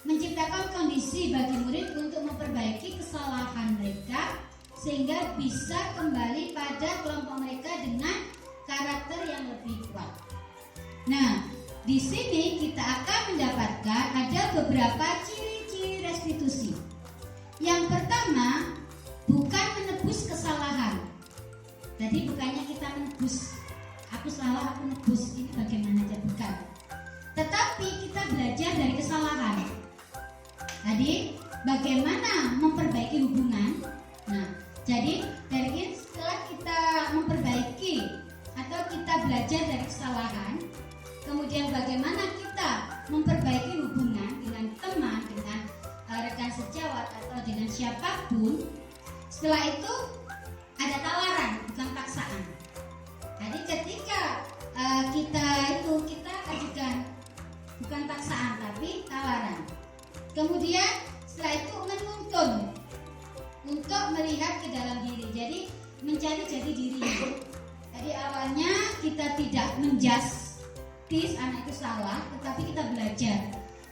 menciptakan kondisi bagi murid untuk memperbaiki kesalahan mereka sehingga bisa kembali pada kelompok mereka dengan karakter yang lebih kuat. Nah, di sini kita akan mendapatkan ada beberapa ciri-ciri restitusi. Yang pertama, bukan menebus kesalahan. Jadi bukannya kita menebus, aku salah, aku nebus, ini bagaimana aja, bukan. Tetapi kita belajar dari kesalahan. Tadi bagaimana memperbaiki hubungan. Nah, jadi dari ini setelah kita memperbaiki atau kita belajar dari kesalahan, kemudian bagaimana kita memperbaiki hubungan dengan teman, dengan rekan sejawat atau dengan siapapun. Setelah itu ada tawaran, bukan paksaan. Jadi ketika kita ajukan bukan paksaan tapi tawaran. Kemudian setelah itu menuntun untuk melihat ke dalam diri. Jadi mencari jati diri. Jadi awalnya kita tidak menjustis anak itu salah, tetapi kita belajar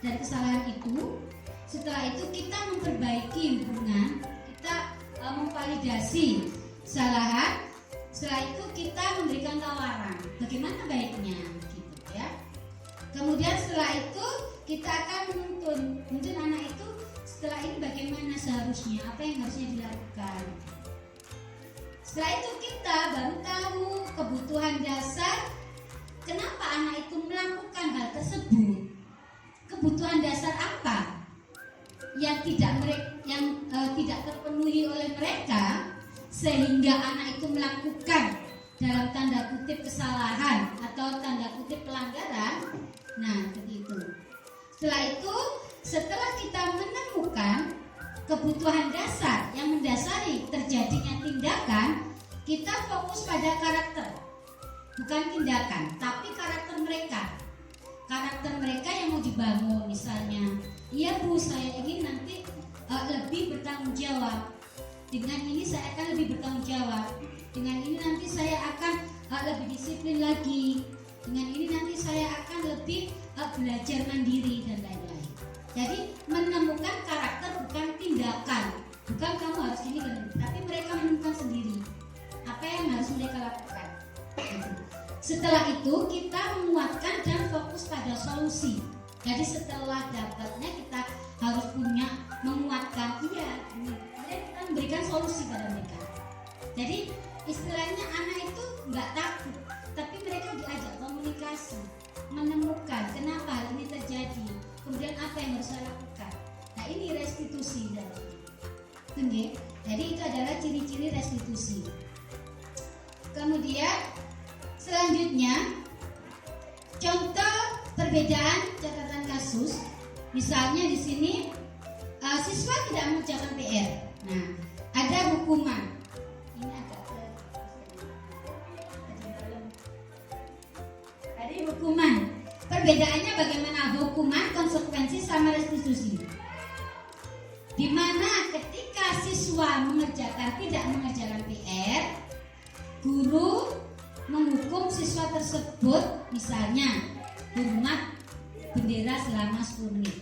dari kesalahan itu. Setelah itu kita memperbaiki hubungan, kita memvalidasi kesalahan. Setelah itu kita memberikan tawaran, bagaimana baiknya, gitu ya. Kemudian setelah itu kita akan menuntun anak itu setelah ini bagaimana seharusnya, apa yang harusnya dilakukan. Setelah itu kita baru tahu kebutuhan dasar, kenapa anak itu melakukan hal tersebut. Kebutuhan dasar apa yang tidak terpenuhi oleh mereka sehingga anak itu melakukan dalam tanda kutip kesalahan atau tanda kutip pelanggaran. Nah, begitu. Setelah kita menemukan kebutuhan dasar yang mendasari terjadinya tindakan, kita fokus pada karakter, bukan tindakan, tapi karakter mereka. Karakter mereka yang mau dibangun, misalnya, iya Bu, saya ingin nanti lebih bertanggung jawab. Dengan ini saya akan lebih bertanggung jawab. Dengan ini nanti saya akan lebih disiplin lagi. Dengan ini nanti saya akan lebih belajar mandiri dan lain-lain. Jadi menemukan karakter bukan tindakan. Bukan kamu harus ini, tapi mereka menemukan sendiri apa yang harus mereka lakukan. Setelah itu kita menguatkan dan fokus pada solusi. Jadi setelah dapatnya kita harus punya menguatkan, kemudian kita memberikan solusi pada mereka. Jadi istilahnya anak itu nggak takut, tapi mereka diajak komunikasi, menemukan kenapa hal ini terjadi, kemudian apa yang harus saya lakukan. Nah, ini restitusi dari. Jadi itu adalah ciri-ciri restitusi. Kemudian selanjutnya contoh perbedaan catatan kasus. Misalnya di sini siswa tidak mengerjakan PR. Nah, ada hukuman. Ini agak Tadi hukuman. Perbedaannya bagaimana hukuman, konsekuensi sama restitusi. Di mana ketika siswa tidak mengerjakan PR, guru menghukum siswa tersebut, misalnya hormat bendera selama 10 menit.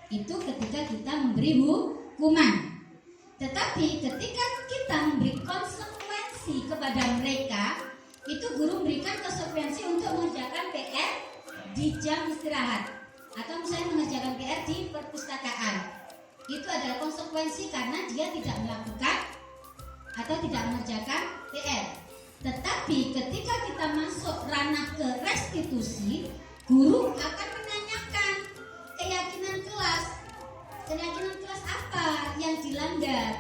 Itu ketika kita memberi hukuman. Tetapi ketika kita memberi konsekuensi kepada mereka, itu guru memberikan konsekuensi untuk mengerjakan PR di jam istirahat atau misalnya mengerjakan PR di perpustakaan. Itu adalah konsekuensi karena dia tidak melakukan atau tidak mengerjakan PR. Tetapi ketika kita masuk ranah ke restitusi, guru akan menanyakan keyakinan kelas. Keyakinan kelas apa yang dilanggar?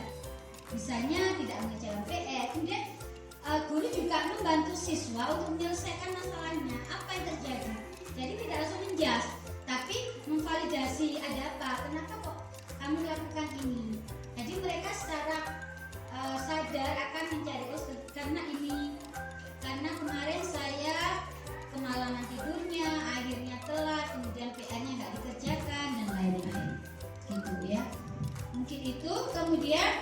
Misalnya tidak mengerjakan PR. Kemudian guru juga membantu siswa untuk menyelesaikan masalahnya. Apa yang terjadi? Jadi tidak langsung menjas, tapi memvalidasi ada apa? Kenapa kok kamu lakukan ini? Jadi mereka secara sadar akan mencari karena ini, karena kemarin saya kemalaman tidurnya, akhirnya telat, kemudian PR-nya nggak dikerjakan dan lain-lain, gitu ya. Mungkin itu. Kemudian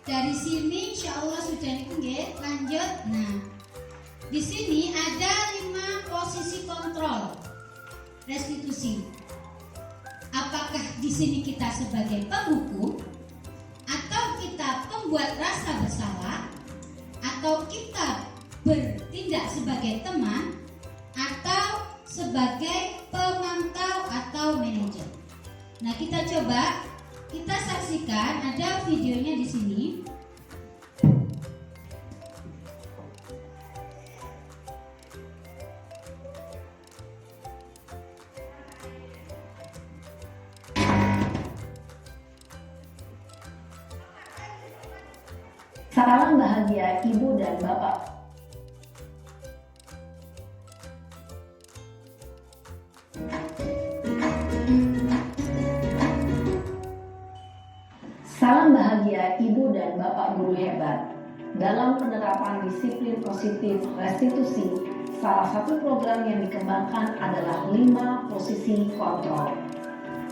dari sini insya Allah sudah nih, lanjut. Nah, di sini ada 5 posisi kontrol restitusi. Apakah di sini kita sebagai penghukum, atau kita pembuat rasa bersalah, atau kita bertindak sebagai teman, atau sebagai pemantau atau manajer. Nah, kita coba kita saksikan, ada videonya di sini. Salam bahagia Ibu dan Bapak. Salam bahagia Ibu dan Bapak guru hebat. Dalam penerapan disiplin positif restitusi, salah satu program yang dikembangkan adalah 5 posisi kontrol.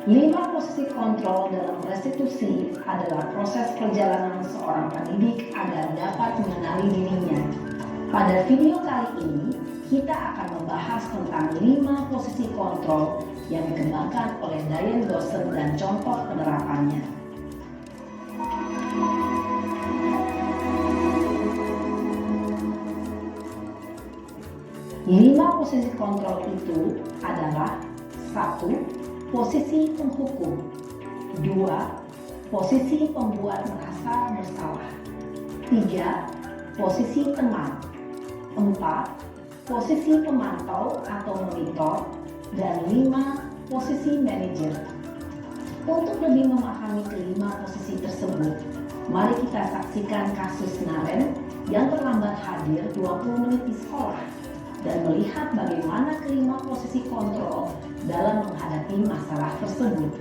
5 posisi kontrol dalam restitusi adalah proses perjalanan seorang pendidik agar dapat mengenali dirinya. Pada video kali ini, kita akan membahas tentang 5 posisi kontrol yang dikembangkan oleh Diane Dawson dan contoh penerapannya. 5 posisi kontrol itu adalah 1. Posisi penghukum. 2. Posisi pembuat merasa bersalah. 3. Posisi teman. 4. Posisi pemantau atau monitor. Dan 5. Posisi manajer. Untuk lebih memahami kelima posisi tersebut, mari kita saksikan kasus Naren yang terlambat hadir 20 menit di sekolah dan melihat bagaimana kelima posisi kontrol dalam menghadapi masalah tersebut.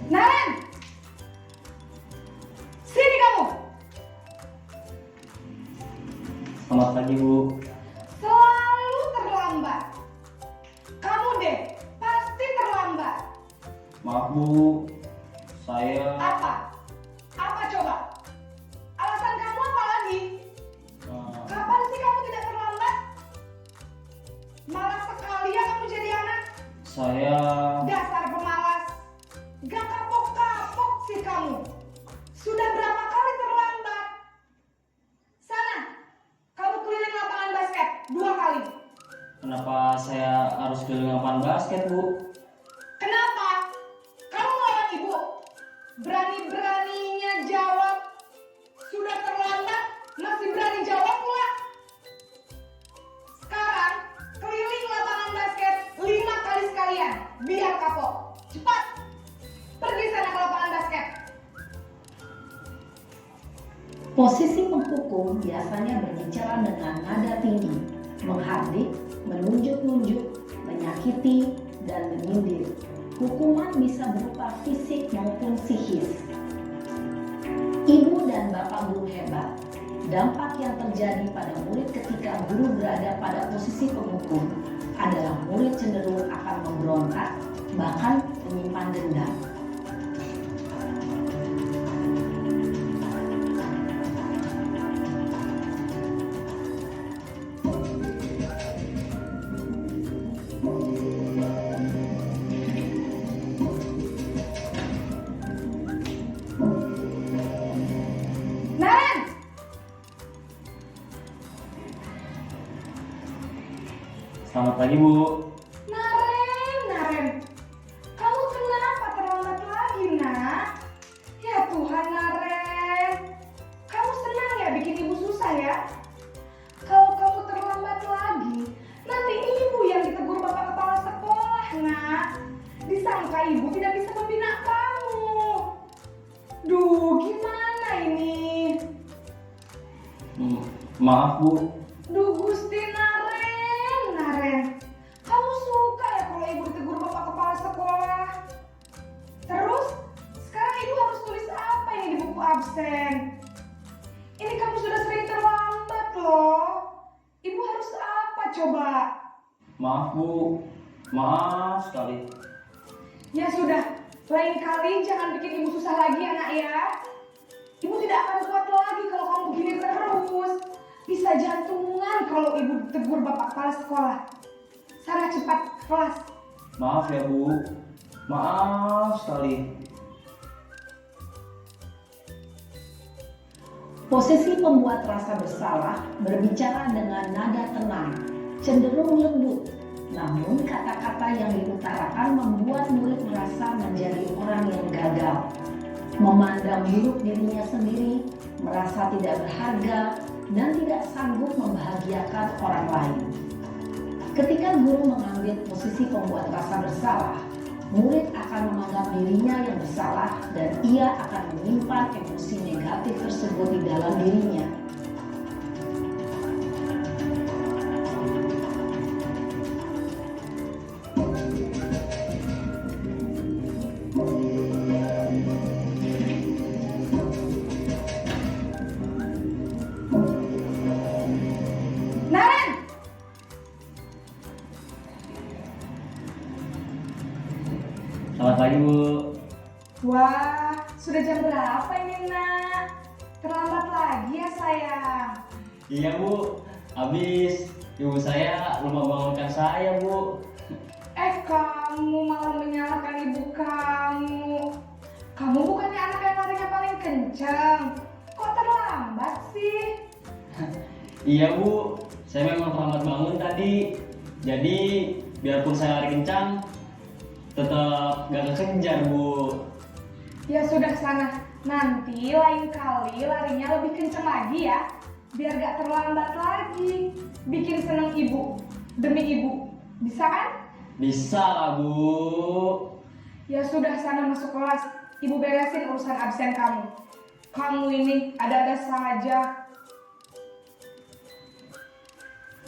Naren! Sini kamu! Selamat pagi, Bu. Selalu terlambat. Kamu deh, pasti terlambat. Maaf, Bu. Saya Apa? Apa coba? Alasan kamu apa lagi? Kapan sih kamu tidak terlambat? Malas sekali ya kamu jadi anak. saya Dasar pemalas. Gak kapok-kapok sih kamu. Sudah berapa kali terlambat? Sana, kamu keliling lapangan basket 2 kali. kenapa saya harus keliling lapangan basket, Bu? Kenapa? Kamu melawan ibu. Berani-beraninya jawab. Sudah terlambat, masih berani jawab pula. Sekarang, keliling lapangan basket 5 kali sekalian. Biar kapok. Cepat. Pergi sana ke lapangan basket. Posisi penghukum biasanya berbicara dengan nada tinggi, menghardik, menunjuk-nunjuk, menyakiti, dan menyindir. Hukuman bisa berupa fisik maupun psikis. Ibu dan Bapak guru hebat, dampak yang terjadi pada murid ketika guru berada pada posisi penghukum adalah murid cenderung akan memberontak, bahkan menyimpan dendam. pagi, Bu. Naren, kamu kenapa terlambat lagi, nak? Ya Tuhan, Naren. Kamu senang ya bikin ibu susah ya? Kalau kamu terlambat lagi, nanti ibu yang ditegur bapak kepala sekolah, nak. Disangka ibu tidak bisa membina kamu. Duh, gimana ini? Maaf, Bu. Duh, Gusti Naren. Kamu suka ya kalau ibu ditegur bapak kepala sekolah? Terus, sekarang ibu harus tulis apa ini di buku absen? Ini kamu sudah sering terlambat loh. Ibu harus apa coba? Maaf, Bu. Maaf sekali. Ya sudah, lain kali jangan bikin ibu susah lagi ya, nak ya. Ibu tidak akan kuat lagi kalau kamu begini terus. Bisa jantungan kalau ibu tegur bapak kepala sekolah. Sana cepat ke kelas. Maaf ya, Bu. Maaf sekali. Posisi pembuat rasa bersalah berbicara dengan nada tenang, cenderung lembut. Namun kata-kata yang diutarakan membuat murid merasa menjadi orang yang gagal, memandang buruk dirinya sendiri, merasa tidak berharga, dan tidak sanggup membahagiakan orang lain. Ketika guru mengambil posisi pembuat rasa bersalah, murid akan menganggap dirinya yang bersalah dan ia akan menyimpan emosi negatif tersebut di dalam dirinya. Naren! Selamat pagi, Bu. Wah, sudah jam berapa ini, nak? Terlambat lagi ya, sayang. Iya, Bu. Habis ibu saya lupa bangunkan saya, Bu. Kamu malah menyalahkan ibu kamu. Kamu bukannya anak yang larinya paling kencang. Kok terlambat sih? Iya, Bu. Saya memang terlambat bangun tadi. Jadi, biarpun saya lari kencang, tetap gak kekejar, Bu. Ya sudah sana. Nanti lain kali larinya lebih kencang lagi ya. Biar gak terlambat lagi. Bikin seneng ibu. Demi ibu. Bisa kan? Bisa lah, Bu. Ya sudah sana masuk kelas. Ibu beresin urusan absen kamu. Kamu ini ada-ada saja.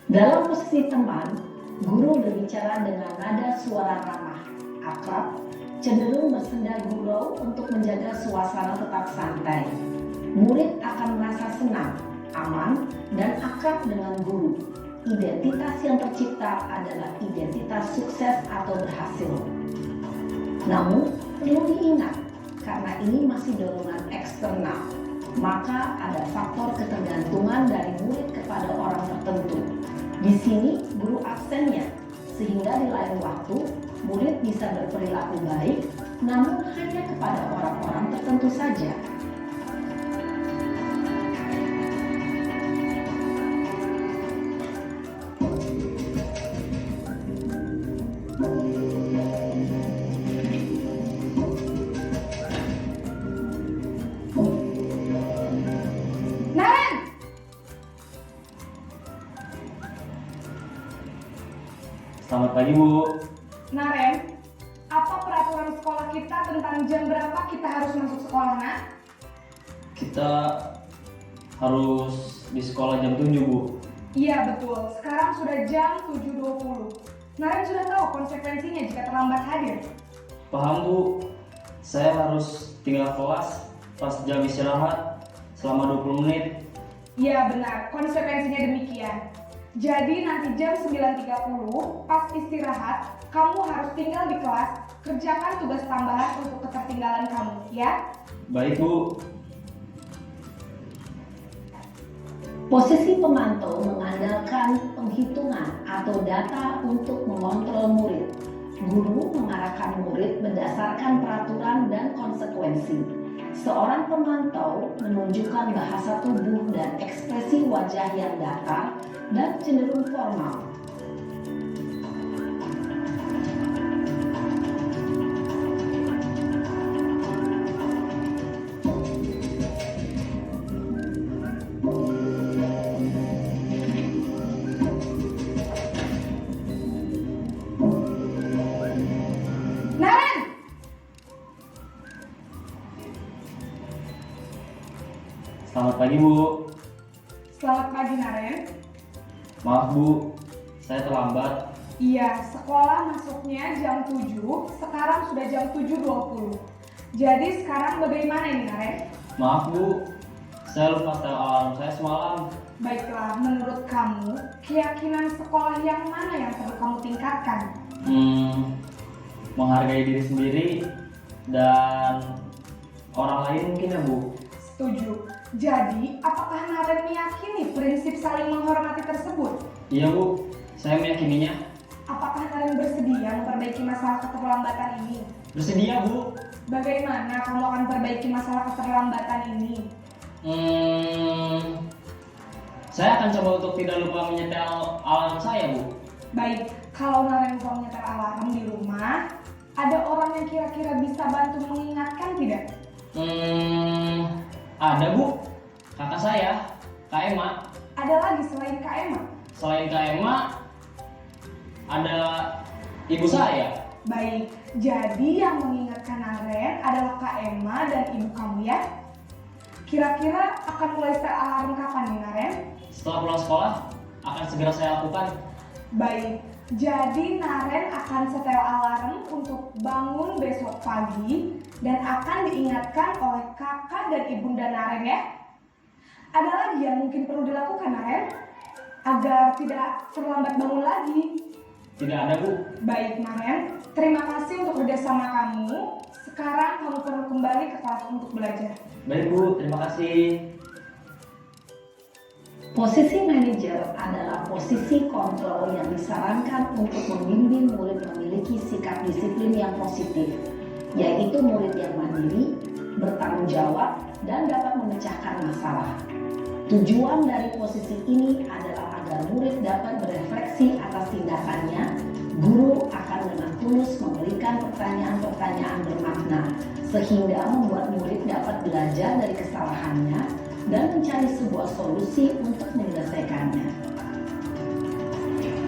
Dalam posisi teman, guru berbicara dengan nada suara ramah, akrab, cenderung bersenda gurau untuk menjaga suasana tetap santai. Murid akan merasa senang, aman, dan akrab dengan guru. Identitas yang tercipta adalah identitas sukses atau berhasil. Namun, perlu diingat, karena ini masih dorongan eksternal, maka ada faktor ketergantungan dari murid kepada orang tertentu. Di sini, guru absennya, sehingga di lain waktu, murid bisa berperilaku baik, namun hanya kepada orang-orang tertentu saja. Naren! Selamat pagi, Bu. Naren, apa peraturan sekolah kita tentang jam berapa kita harus masuk sekolah, nak? Kita harus di sekolah jam 7, Bu. Iya betul, sekarang sudah jam 7.20. Naren sudah tahu konsekuensinya jika terlambat hadir. Paham, Bu. Saya harus tinggal kelas pas jam istirahat selama 20 menit. Iya benar, konsekuensinya demikian. Jadi nanti jam 9.30 pas istirahat, kamu harus tinggal di kelas, kerjakan tugas tambahan untuk ketertinggalan kamu, ya? Baik, Bu. Posisi pemantau mengandalkan penghitungan atau data untuk mengontrol murid. Guru mengarahkan murid berdasarkan peraturan dan konsekuensi. Seorang pemantau menunjukkan bahasa tubuh dan ekspresi wajah yang datar dan cenderung formal. pagi, Bu. Selamat pagi, Naren. Maaf, Bu. Saya terlambat. Iya, sekolah masuknya jam 7, sekarang sudah jam 7.20. Jadi sekarang bagaimana ini, Naren? Maaf, Bu. Saya lupa setel alarm saya semalam. Baiklah, menurut kamu, keyakinan sekolah yang mana yang perlu kamu tingkatkan? Menghargai diri sendiri dan orang lain mungkin ya, Bu. Setuju. Jadi, apakah Naren meyakini prinsip saling menghormati tersebut? Iya, Bu. Saya meyakininya. Apakah Naren bersedia memperbaiki masalah keterlambatan ini? Bersedia, Bu. Bagaimana kamu akan perbaiki masalah keterlambatan ini? Saya akan coba untuk tidak lupa menyetel alarm saya, Bu. Baik, kalau Naren lupa menyetel alarm di rumah, ada orang yang kira-kira bisa bantu mengingatkan tidak? Ada, Bu. Kakak saya, Kak Emma. Ada lagi selain Kak Emma? Selain Kak Emma, ada ibu saya. Baik, jadi yang mengingatkan Naren adalah Kak Emma dan ibu kamu ya? Kira-kira akan mulai setel alarm kapan nih, Naren? Setelah pulang sekolah, akan segera saya lakukan. Baik, jadi Naren akan setel alarm untuk bangun besok pagi dan akan diingatkan oleh kakak dan ibunda Naren ya. Ada lagi yang mungkin perlu dilakukan, Naren? Agar tidak terlambat bangun lagi. Tidak ada, Bu. Baik, Naren. Terima kasih untuk kerjasama kamu. Sekarang kamu perlu kembali ke kelas untuk belajar. Baik, Bu. Terima kasih. Posisi manajer adalah posisi kontrol yang disarankan untuk membimbing murid memiliki sikap disiplin yang positif, yaitu murid yang mandiri, bertanggung jawab, dan dapat memecahkan masalah. Tujuan dari posisi ini adalah agar murid dapat berefleksi atas tindakannya. Guru akan dengan tulus memberikan pertanyaan-pertanyaan bermakna, sehingga membuat murid dapat belajar dari kesalahannya dan mencari sebuah solusi untuk menyelesaikannya.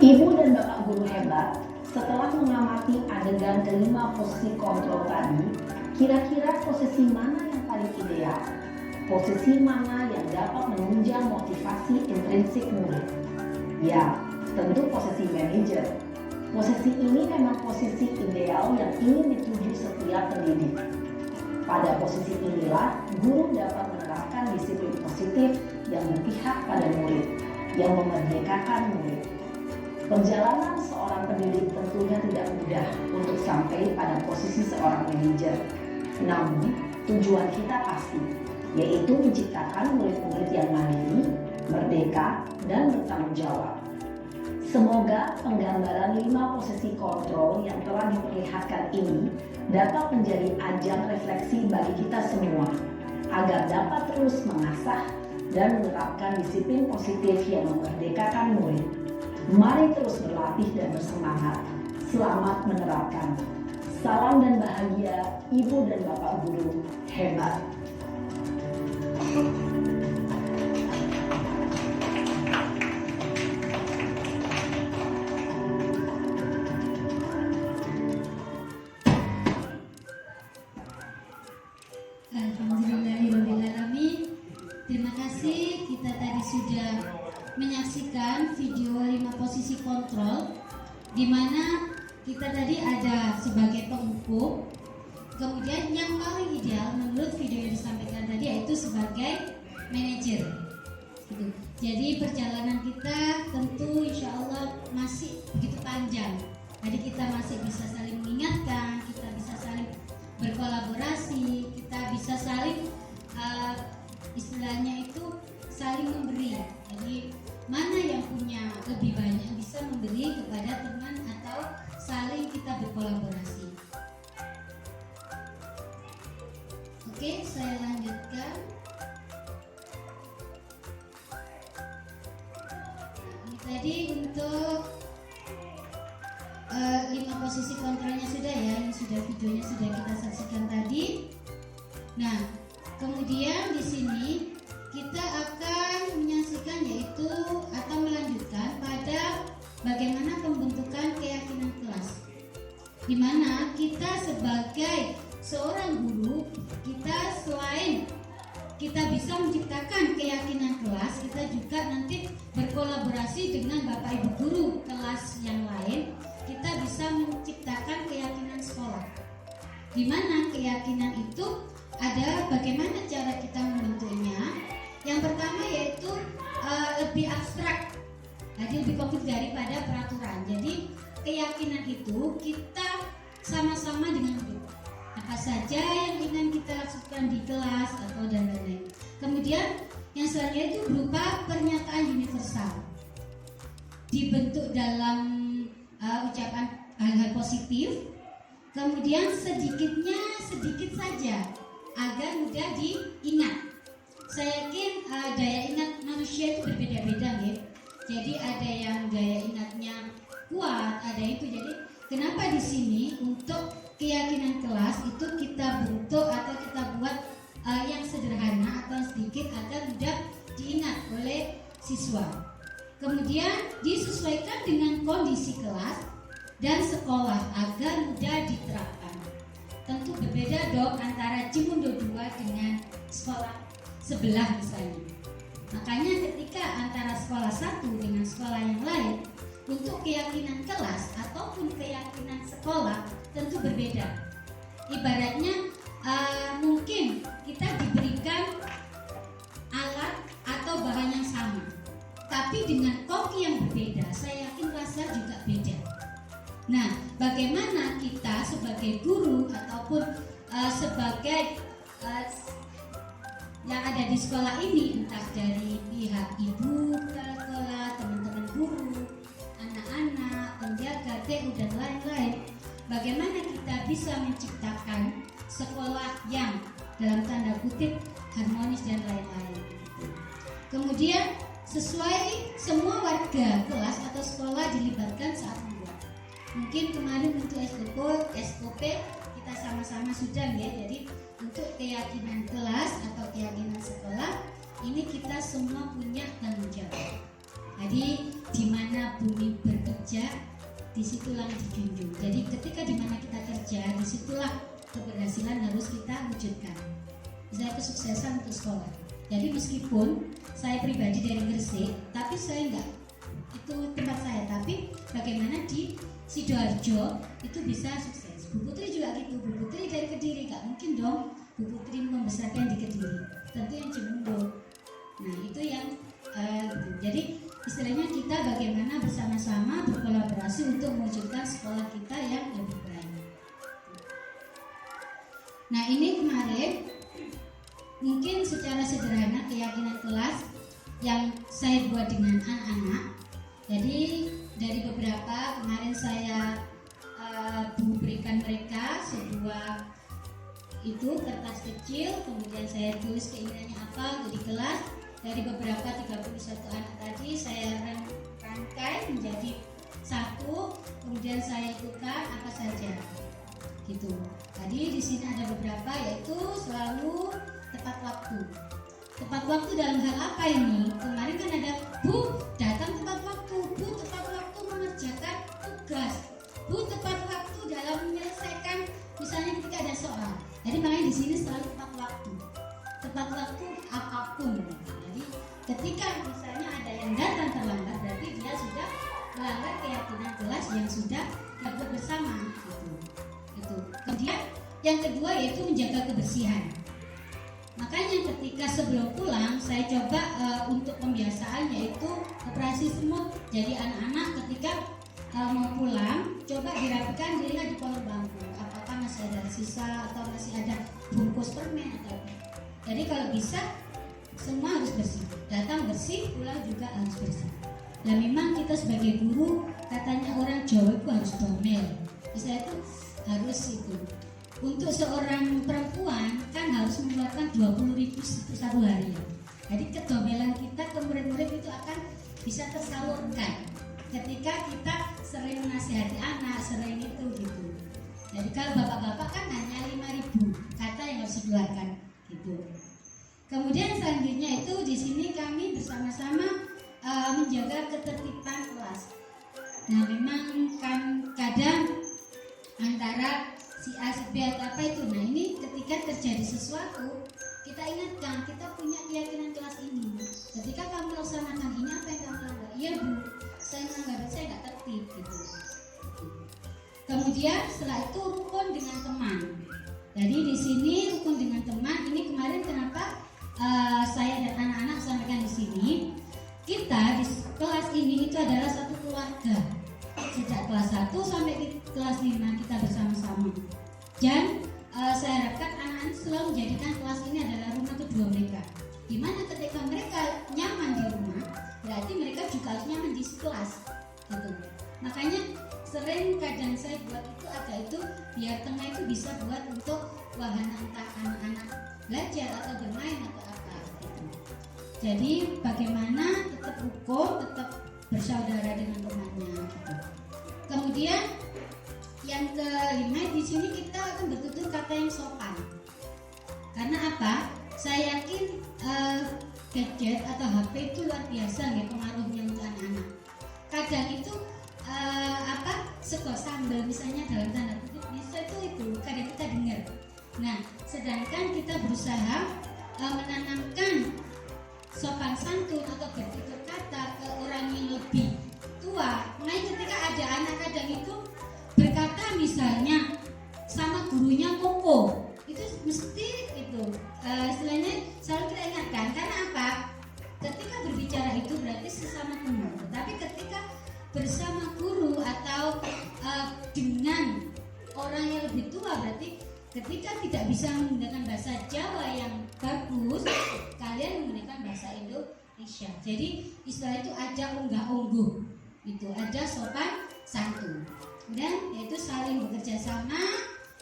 Ibu dan Bapak guru hebat, setelah mengamati adegan kelima posisi kontrol tadi, kira-kira posisi mana yang paling ideal? Posisi mana yang dapat menunjang motivasi intrinsik murid? Ya, tentu posisi manajer. Posisi ini memang posisi ideal yang ingin dituju setiap pendidik. Pada posisi inilah, guru dapat menerapkan disiplin positif yang berpihak pada murid, yang memerdekakan murid. Perjalanan seorang pendidik tentunya tidak mudah untuk sampai pada posisi seorang manajer. Namun, tujuan kita pasti, yaitu menciptakan murid-murid yang mandiri, merdeka, dan bertanggung jawab. Semoga penggambaran 5 posisi kontrol yang telah diperlihatkan ini dapat menjadi ajang refleksi bagi kita semua, agar dapat terus mengasah dan menerapkan disiplin positif yang memerdekakan murid. Mari terus berlatih dan bersemangat. Selamat menerapkan. Salam dan bahagia, Ibu dan Bapak guru hebat. Alhamdulillahirrahmanirrahim. Terima kasih, kita tadi sudah menyaksikan video 5 posisi kontrol, di mana kita tadi ada sebagai penghukum, kemudian yang paling ideal menurut video yang disampaikan tadi yaitu sebagai manajer. Gitu. Jadi perjalanan kita tentu insya Allah masih begitu panjang. Jadi kita masih bisa saling mengingatkan, kita bisa saling berkolaborasi, kita bisa saling istilahnya itu saling memberi. Jadi mana yang punya lebih banyak bisa memberi kepada teman atau saling kita berkolaborasi. Oke, saya lanjutkan. Ini tadi untuk 5 posisi kontrolnya sudah ya, yang sudah videonya sudah kita saksikan tadi. Nah, kemudian di sini kita akan menyaksikan yaitu atau melanjutkan pada bagaimana pembentukan keyakinan kelas, di mana kita sebagai seorang guru, kita selain kita bisa menciptakan keyakinan kelas, kita juga nanti berkolaborasi dengan Bapak Ibu guru kelas yang lain, kita bisa menciptakan keyakinan sekolah. Di mana keyakinan itu ada bagaimana cara kita membentuknya. Yang pertama yaitu lebih abstrak, jadi lebih konkret daripada peraturan. Jadi keyakinan itu kita sama-sama dengan apa saja yang ingin kita lakukan di kelas atau dan lain-lain. Kemudian yang selanjutnya itu berupa pernyataan universal, dibentuk dalam ucapan hal-hal positif, kemudian sedikit saja agar mudah diingat. Saya yakin daya ingat manusia itu berbeda-beda ya. Jadi ada yang daya ingatnya kuat, ada itu. Jadi kenapa di sini untuk keyakinan kelas itu kita bentuk atau kita buat yang sederhana atau sedikit agar mudah diingat oleh siswa. Kemudian disesuaikan dengan kondisi kelas dan sekolah agar mudah diterapkan. Tentu berbeda dong antara Cimundo 2 dengan sekolah sebelah misalnya. Makanya ketika antara sekolah satu dengan sekolah yang lain, untuk keyakinan kelas ataupun keyakinan sekolah tentu berbeda. Ibaratnya mungkin kita diberikan alat atau bahan yang sama, tapi dengan koki yang berbeda, saya yakin rasa juga beda. Nah, bagaimana kita sebagai guru ataupun sebagai yang ada di sekolah ini, entah dari pihak ibu, kepala, teman-teman guru, anak-anak, penjaga, TU dan lain-lain, bagaimana kita bisa menciptakan sekolah yang dalam tanda kutip harmonis dan lain-lain. Kemudian sesuai semua warga kelas atau sekolah dilibatkan saat membuat. Mungkin kemarin untuk SOP kita sama-sama sudah ya. Jadi untuk keyakinan kelas atau keyakinan sekolah ini kita semua punya tanggung jawab. Jadi di mana bumi bekerja, disitulah dijunjung. Jadi ketika di mana kita kerja, disitulah keberhasilan harus kita wujudkan. Misalnya kesuksesan untuk sekolah. Jadi meskipun saya pribadi dari Gresik, tapi saya enggak itu tempat saya. Tapi bagaimana di Sidoarjo itu bisa sukses. Bu Putri juga gitu. Bu Putri dari Kediri, nggak mungkin dong Bu Putri membesarkan di Kediri. Tentu yang Cimundo. Nah itu yang gitu. Jadi istilahnya kita bagaimana bersama-sama berkolaborasi untuk mewujudkan sekolah kita yang lebih baik. Nah ini kemarin mungkin secara sederhana keyakinan kelas yang saya buat dengan anak-anak. Jadi dari beberapa kemarin saya berikan mereka sebuah itu kertas kecil, kemudian saya tulis keinginannya apa di kelas. Dari beberapa 31 anak tadi saya rangkai menjadi satu, kemudian saya ikutkan apa saja gitu. Tadi di sini ada beberapa, yaitu selalu tepat waktu. Tepat waktu dalam hal apa ini? Kemarin kan ada Bu datang tepat waktu, Bu tepat waktu mengerjakan tugas, Bu tepat waktu dalam menyelesaikan misalnya ketika ada soal. Jadi makanya di sini selalu tepat waktu. Tepat waktu apapun. Jadi ketika misalnya ada yang datang terlambat, berarti dia sudah melanggar keyakinan kelas yang sudah dibuat bersama. Gitu. Kemudian yang kedua yaitu menjaga kebersihan. Makanya ketika sebelum pulang saya coba untuk pembiasaan yaitu operasi semut. Jadi anak-anak ketika mau pulang coba dirapikan dirinya di kolong bangku. Apakah masih ada sisa atau masih ada bungkus permen atau apa. Jadi kalau bisa semua harus bersih. Datang bersih, pulang juga harus bersih. Nah memang kita sebagai guru katanya orang Jawa itu harus domel. Saya itu harus itu. Untuk seorang perempuan kan harus mengeluarkan 20.000 satu hari. Jadi kedomelan kita ke murid-murid itu akan bisa tersalurkan ketika kita sering menasihati anak, sering itu gitu. Jadi kalau bapak-bapak kan hanya 5.000 kata yang harus dikeluarkan gitu. Kemudian selanjutnya itu di sini kami bersama-sama menjaga ketertiban kelas. Nah memang kan kadang antara si A, si B atau apa itu. Nah ini ketika terjadi sesuatu kita ingatkan, kita punya keyakinan kelas ini. Ketika kamu laksanakan ini, apa yang kamu lakukan? Iya Bu, saya melanggar, saya nggak tertib gitu. Kemudian setelah itu rukun dengan teman. Jadi di sini rukun dengan teman. Ini kemarin kenapa saya dan anak-anak sampaikan di sini. Kita di kelas ini itu adalah satu keluarga. Sejak kelas 1 sampai di kelas 5 kita bersama-sama. Dan saya harapkan anak-anak selalu menjadikan kelas ini adalah rumah kedua mereka. Dimana ketika mereka nyaman di rumah, berarti mereka juga harus nyaman di kelas. Gitu. Makanya sering kadang saya buat itu agak itu biar tengah itu bisa buat untuk wahana entah anak-anak belajar atau bermain atau apa gitu. Jadi bagaimana tetap rukun, tetap bersaudara dengan temannya gitu. Kemudian yang kelima di sini kita akan bertutur kata yang sopan. Karena apa? Saya yakin gadget atau HP itu luar biasa ya pengaruhnya untuk anak-anak. Kadang itu sekor sambal misalnya dalam tanda kutip bisa itu kadang kita dengar. Nah, sedangkan kita berusaha menanamkan sopan santun atau bertutur kata ke orang yang lebih tua. Nah, ketika ada anak kadang itu berkata misalnya sama gurunya koko, itu mesti itu istilahnya selalu kita ingatkan. Karena apa? Ketika berbicara itu berarti sesama teman. Tetapi ketika bersama guru atau dengan orang yang lebih tua berarti ketika tidak bisa menggunakan bahasa Jawa yang bagus, kalian menggunakan bahasa Indonesia. Jadi istilah itu ada unggah-ungguh, itu ada sopan santun. Dan yaitu saling bekerja sama,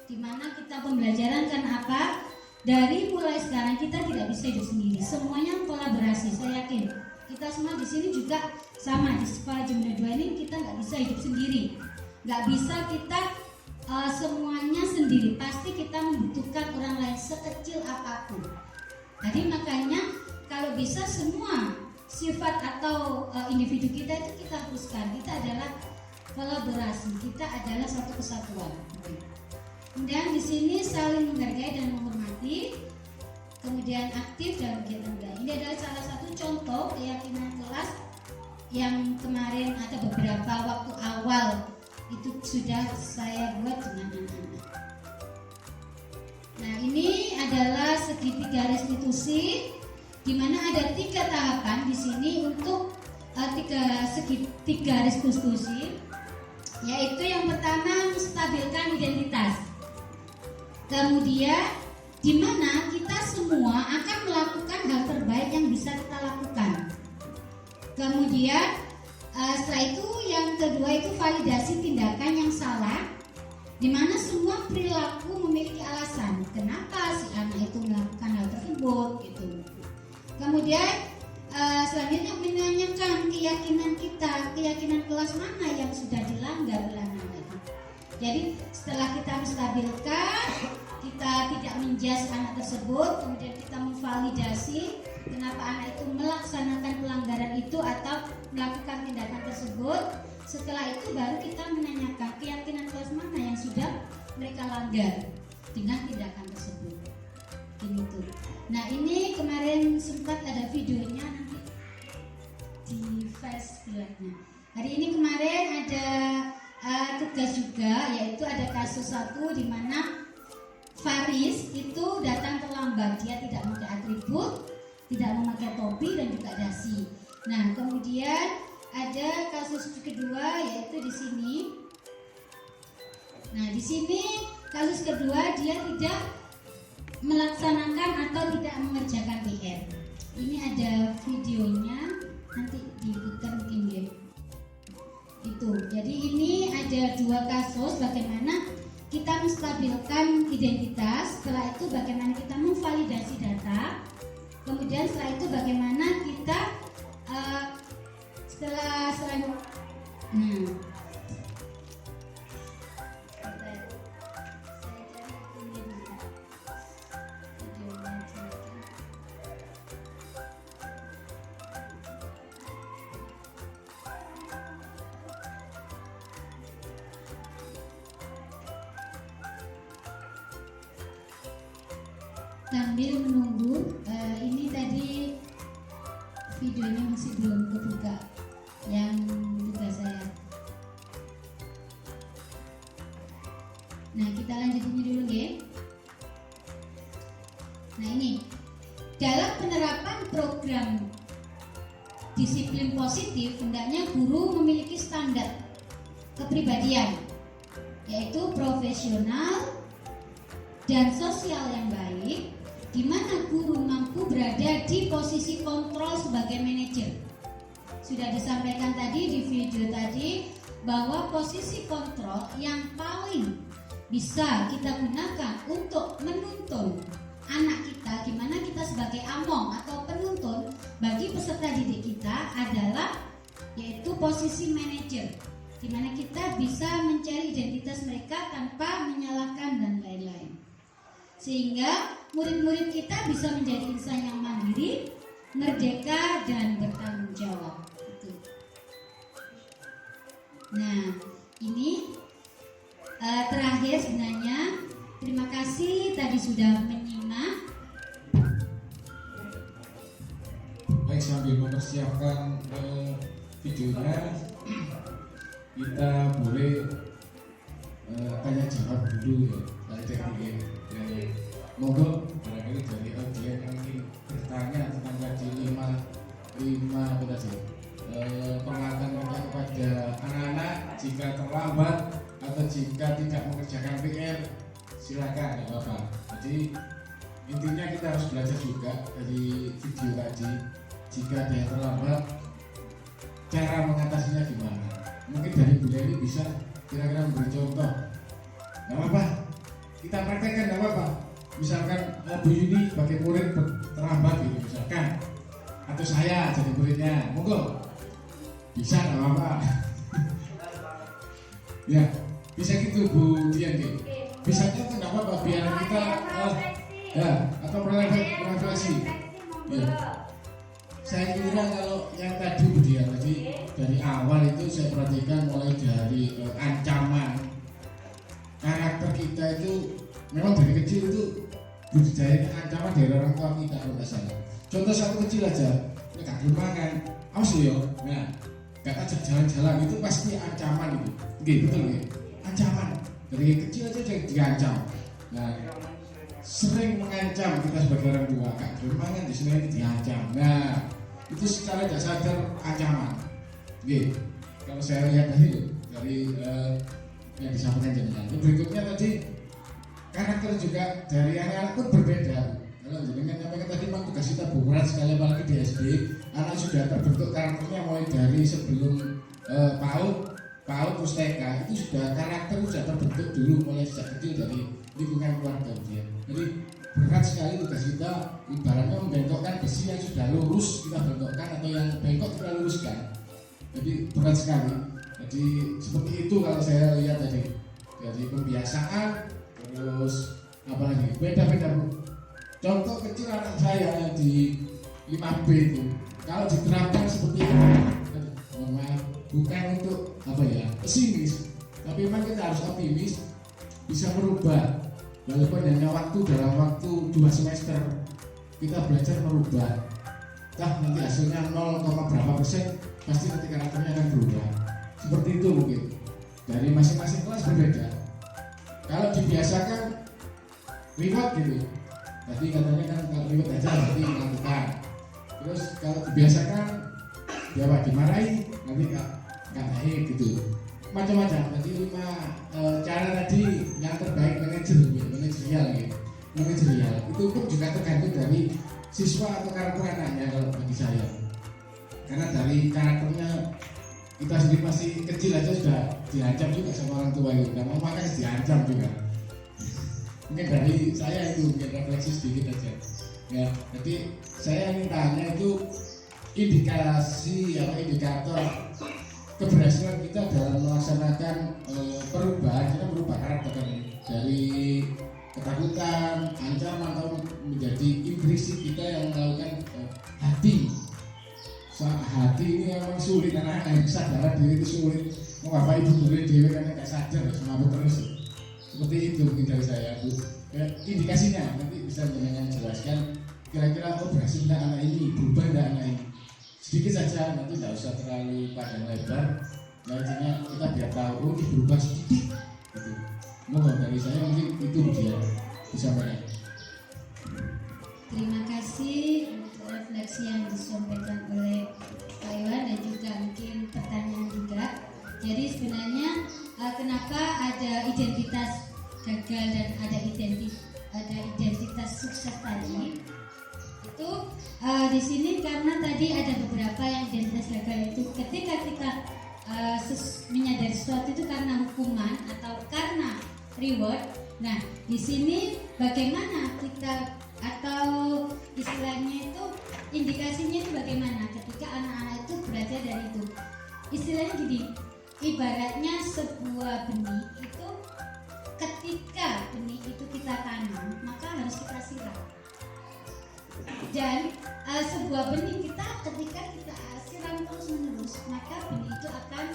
di mana kita pembelajaran kan apa? Dari mulai sekarang kita tidak bisa hidup sendiri. Semuanya kolaborasi, saya yakin. Kita semua di sini juga sama di sekolah Jember 2 ini kita nggak bisa hidup sendiri, nggak bisa kita semuanya sendiri. Pasti kita membutuhkan orang lain sekecil apapun. Jadi makanya kalau bisa semua sifat atau individu kita itu kita hapuskan. Kita adalah kolaborasi, kita adalah satu kesatuan. Dan di sini saling menghargai dan menghormati. Kemudian aktif dalam kegiatan belajar. Ini adalah salah satu contoh keyakinan kelas yang kemarin atau beberapa waktu awal itu sudah saya buat dengan anak-anak. Nah, ini adalah segitiga restitusi, di mana ada 3 tahapan di sini untuk segitiga restitusi, yaitu yang pertama menstabilkan identitas. Kemudian di mana kita semua akan melakukan hal terbaik yang bisa kita lakukan. Kemudian setelah itu yang kedua itu validasi tindakan yang salah, di mana semua perilaku memiliki alasan kenapa si anak itu melakukan hal tersebut gitu. Kemudian selanjutnya menanyakan keyakinan kita, keyakinan kelas mana yang sudah dilanggar oleh anak itu. Jadi setelah kita menstabilkan, kita tidak menjudge anak tersebut, kemudian kita memvalidasi kenapa anak itu melaksanakan pelanggaran itu atau melakukan tindakan tersebut. Setelah itu baru kita menanyakan keyakinan kelas mana yang sudah mereka langgar dengan tindakan tersebut. Ini tuh. Nah, ini kemarin sempat ada videonya, nanti di flash bilangnya. Hari ini kemarin ada tugas juga, yaitu ada kasus satu di mana Faris itu datang terlambat, dia tidak memakai atribut, tidak memakai topi dan juga dasi. Nah, kemudian ada kasus kedua yaitu di sini. Nah, di sini kasus kedua dia tidak melaksanakan atau tidak mengerjakan PR. Ini ada videonya, nanti diputar mungkin ya. Itu. Jadi ini ada 2 kasus bagaimana kita menstabilkan identitas, setelah itu bagaimana kita memvalidasi data, kemudian setelah itu bagaimana kita sambil menunggu, ini tadi videonya masih belum kebuka yang tugas saya. Nah, kita lanjutin dulu ya. Nah, ini dalam penerapan program disiplin positif, hendaknya guru memiliki standar kepribadian, yaitu profesional dan sosial yang baik, di mana guru mampu berada di posisi kontrol sebagai manajer. Sudah disampaikan tadi di video tadi bahwa posisi kontrol yang paling bisa kita gunakan untuk menuntun anak kita, gimana kita sebagai among atau penuntun bagi peserta didik kita adalah yaitu posisi manajer, di mana kita bisa mencari identitas mereka tanpa menyalahkan dan lain-lain, sehingga murid-murid kita bisa menjadi insan yang mandiri, merdeka dan bertanggung jawab. Nah, ini terakhir sebenarnya. Terima kasih tadi sudah menyimak. Baik, sambil mempersiapkan videonya, kita boleh tanya jawab dulu ya dari teknik. Monggo barangkali dari audien yang ingin bertanya tentang tadi lima penguatan kepada anak-anak jika terlambat atau jika tidak mengerjakan PR, silakan, nggak apa-apa. Jadi intinya kita harus belajar juga dari video tadi. Jika dia terlambat, cara mengatasinya gimana? Mungkin dari Bu Leli bisa kira-kira memberi contoh. Nggak apa-apa, kita praktekkan, nggak apa-apa. Misalkan Bu Yuni sebagai murid terlambat gitu misalkan, atau saya jadi muridnya, monggo bisa, nggak apa-apa. Ya, bisa gitu Bu Dian gitu. Bisa kan nggak apa-apa, biar kita ya atau refleksi. Ya. Saya kira kalau yang tadi Bu Dian tadi dari awal itu saya perhatikan mulai dari ancaman karakter kita itu memang dari kecil itu budidaya ancaman dari orang tua kita kalau nggak salah. Contoh satu kecil aja, nggak makan, awas yo, nah nggak ajak jalan-jalan itu pasti ancaman itu, gitu betul ya, ancaman dari kecil aja diancam. Nah sering mengancam kita sebagai orang tua, kak makan di sini diancam. Nah itu secara tidak sadar ancaman. Gitu. Kalau saya lihat dari yang disampaikan jenengan. Berikutnya tadi karakter juga dari anak-anak pun berbeda. Kalau jenengan sampaikan tadi memang tugas kita berat sekali, apalagi di SD. Anak sudah terbentuk karakternya mulai dari sebelum PAUD terus TK itu sudah karakter sudah terbentuk dulu mulai sejak kecil dari lingkungan keluarga dia. Jadi berat sekali tugas kita, ibaratnya membengkokkan besi yang sudah lurus kita bengkokkan atau yang bengkok kita luruskan. Jadi berat sekali. Jadi seperti itu kalau saya lihat tadi. Jadi pembiasaan terus apalagi beda-beda. Contoh kecil anak saya yang di 5B itu kalau diterapkan seperti itu, bukan untuk pesimis, tapi memang kita harus optimis bisa merubah. Walaupun hanya dalam waktu 2 semester kita belajar merubah. Nanti hasilnya 0, berapa persen pasti nanti karakternya akan berubah. Seperti itu mungkin. Dari masing-masing kelas berbeda. Kalau dibiasakan reward gitu. Tadi katanya kan kalau reward aja nanti melakukan. Terus kalau dibiasakan dia dimarahi nanti nggak naik gitu. Macam-macam. Tadi 5 cara tadi yang terbaik manajerial itu pun juga tergantung dari siswa atau karakter anaknya kalau bagi saya. Karena dari karakternya kita sendiri masih kecil aja sudah diancam juga sama orang tua itu, nggak mau makan diancam juga. Mungkin dari saya itu mungkin refleksi sedikit aja. Ya, jadi saya ingin tanya itu indikator keberhasilan kita dalam melaksanakan perubahan, kita merubah karakter dari ketakutan, ancaman atau menjadi impresi kita yang melakukan hati. Hati ini memang sulit, anak-anak yang sadar diri itu sulit. Bapak ibu murid dewi kan nggak sadar sama terus. Seperti itu mungkin dari saya Bu. Indikasinya nanti bisa jenengan jelaskan kira-kira oh berhasil enggak anak ini, berubah enggak anak ini. Sedikit saja, nanti tidak usah terlalu panjang lebar. Nah, intinya kita biar tahu oh ini berubah sedikit gitu. Mohon dari saya mungkin itu dia disampaikan. Terima kasih untuk refleksi yang disampaikan oleh Pak Iwan dan juga mungkin pertanyaan juga. Jadi sebenarnya kenapa ada identitas gagal dan ada identitas sukses tadi? Itu di sini karena tadi ada beberapa yang identitas gagal itu ketika kita menyadari sesuatu itu karena hukuman atau karena reward. Nah, di sini bagaimana kita atau istilahnya itu indikasinya itu bagaimana ketika anak-anak itu belajar dari itu. Istilahnya gini, ibaratnya sebuah benih itu ketika benih itu kita tanam maka harus kita siram. Dan sebuah benih kita ketika kita siram terus menerus maka benih itu akan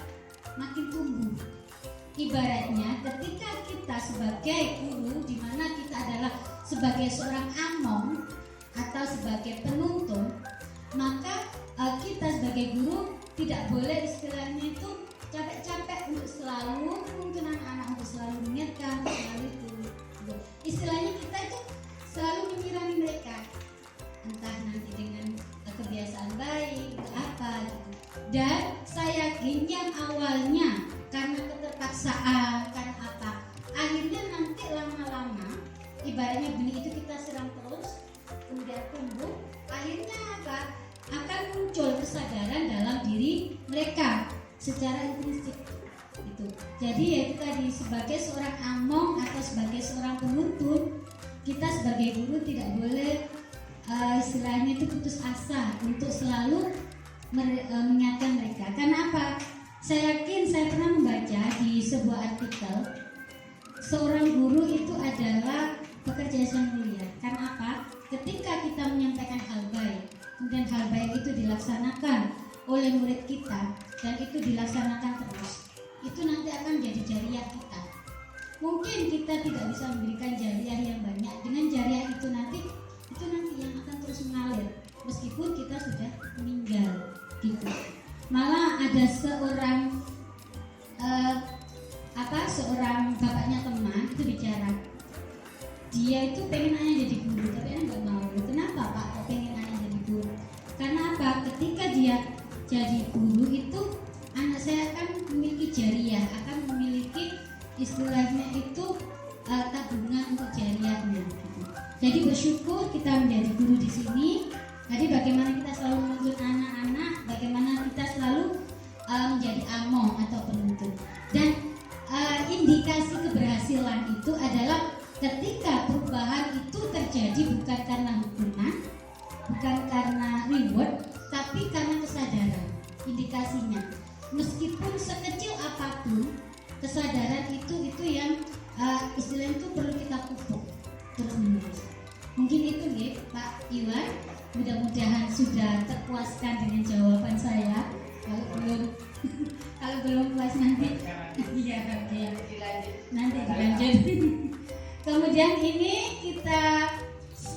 makin tumbuh. Ibaratnya ketika kita sebagai guru di mana kita adalah sebagai seorang among atau sebagai penuntun, maka kita sebagai guru tidak boleh istilahnya itu capek-capek untuk selalu menuntun anak-anak, untuk selalu mengingatkan, selalu itu. Istilahnya kita itu selalu menyirami mereka, entah nanti dengan kebiasaan baik atau apa gitu. Dan saya yakin yang awalnya karena keterpaksaan, karena apa, akhirnya nanti lama-lama ibaratnya benih itu kita siram terus, kemudian tumbuh, akhirnya apa, akan muncul kesadaran dalam diri mereka secara intrinsik gitu. Jadi yaitu tadi sebagai seorang among atau sebagai seorang penuntun, kita sebagai guru tidak boleh istilahnya itu putus asa untuk selalu mengingatkan mereka. Karena apa? Saya yakin saya pernah membaca di sebuah artikel seorang guru itu adalah pekerjaan yang mulia. Karena apa? Ketika kita menyampaikan hal baik, kemudian hal baik itu dilaksanakan oleh murid kita dan itu dilaksanakan terus, itu nanti akan menjadi jariah kita. Mungkin kita tidak bisa memberikan jariah yang banyak, dengan jariah itu nanti yang akan terus mengalir meskipun kita sudah meninggal gitu. Malah ada seorang seorang bapaknya teman itu bicara, dia itu pengen anaknya jadi guru tapi anak nggak mau. Kenapa Pak kok pengen anaknya jadi guru? Karena apa? Ketika dia jadi guru itu anak saya akan memiliki jariah, akan memiliki istilahnya itu tabungan untuk jariahnya gitu. Jadi bersyukur kita menjadi guru di sini. Jadi bagaimana kita selalu menuntun anak-anak, bagaimana kita selalu menjadi among atau penuntun. Dan indikasi keberhasilan itu adalah ketika perubahan itu terjadi bukan karena hukuman, bukan karena reward, tapi karena kesadaran. Indikasinya, meskipun sekecil apapun, kesadaran itu yang istilahnya itu perlu kita pupuk terus menerus. Mungkin itu ya Pak Iwan. Mudah-mudahan sudah terpuaskan dengan jawaban saya. Kalau belum puas nanti iya nanti dilanjut. Kemudian ini kita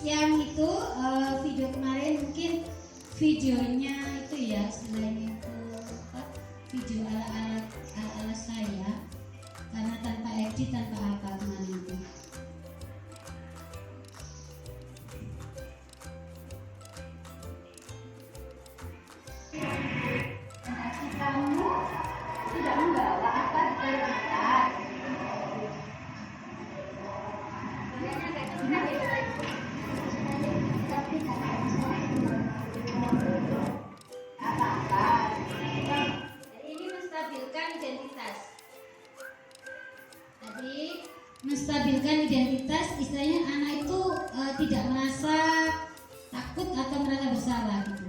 yang itu video kemarin mungkin videonya itu ya selain itu video ala saya karena tanpa edit tanpa apa kemarin itu. Kamu tidak membawa apa di kita. Apa-apa. Jadi ini menstabilkan identitas. Tadi menstabilkan identitas, istilahnya anak itu tidak merasa takut atau merasa bersalah gitu.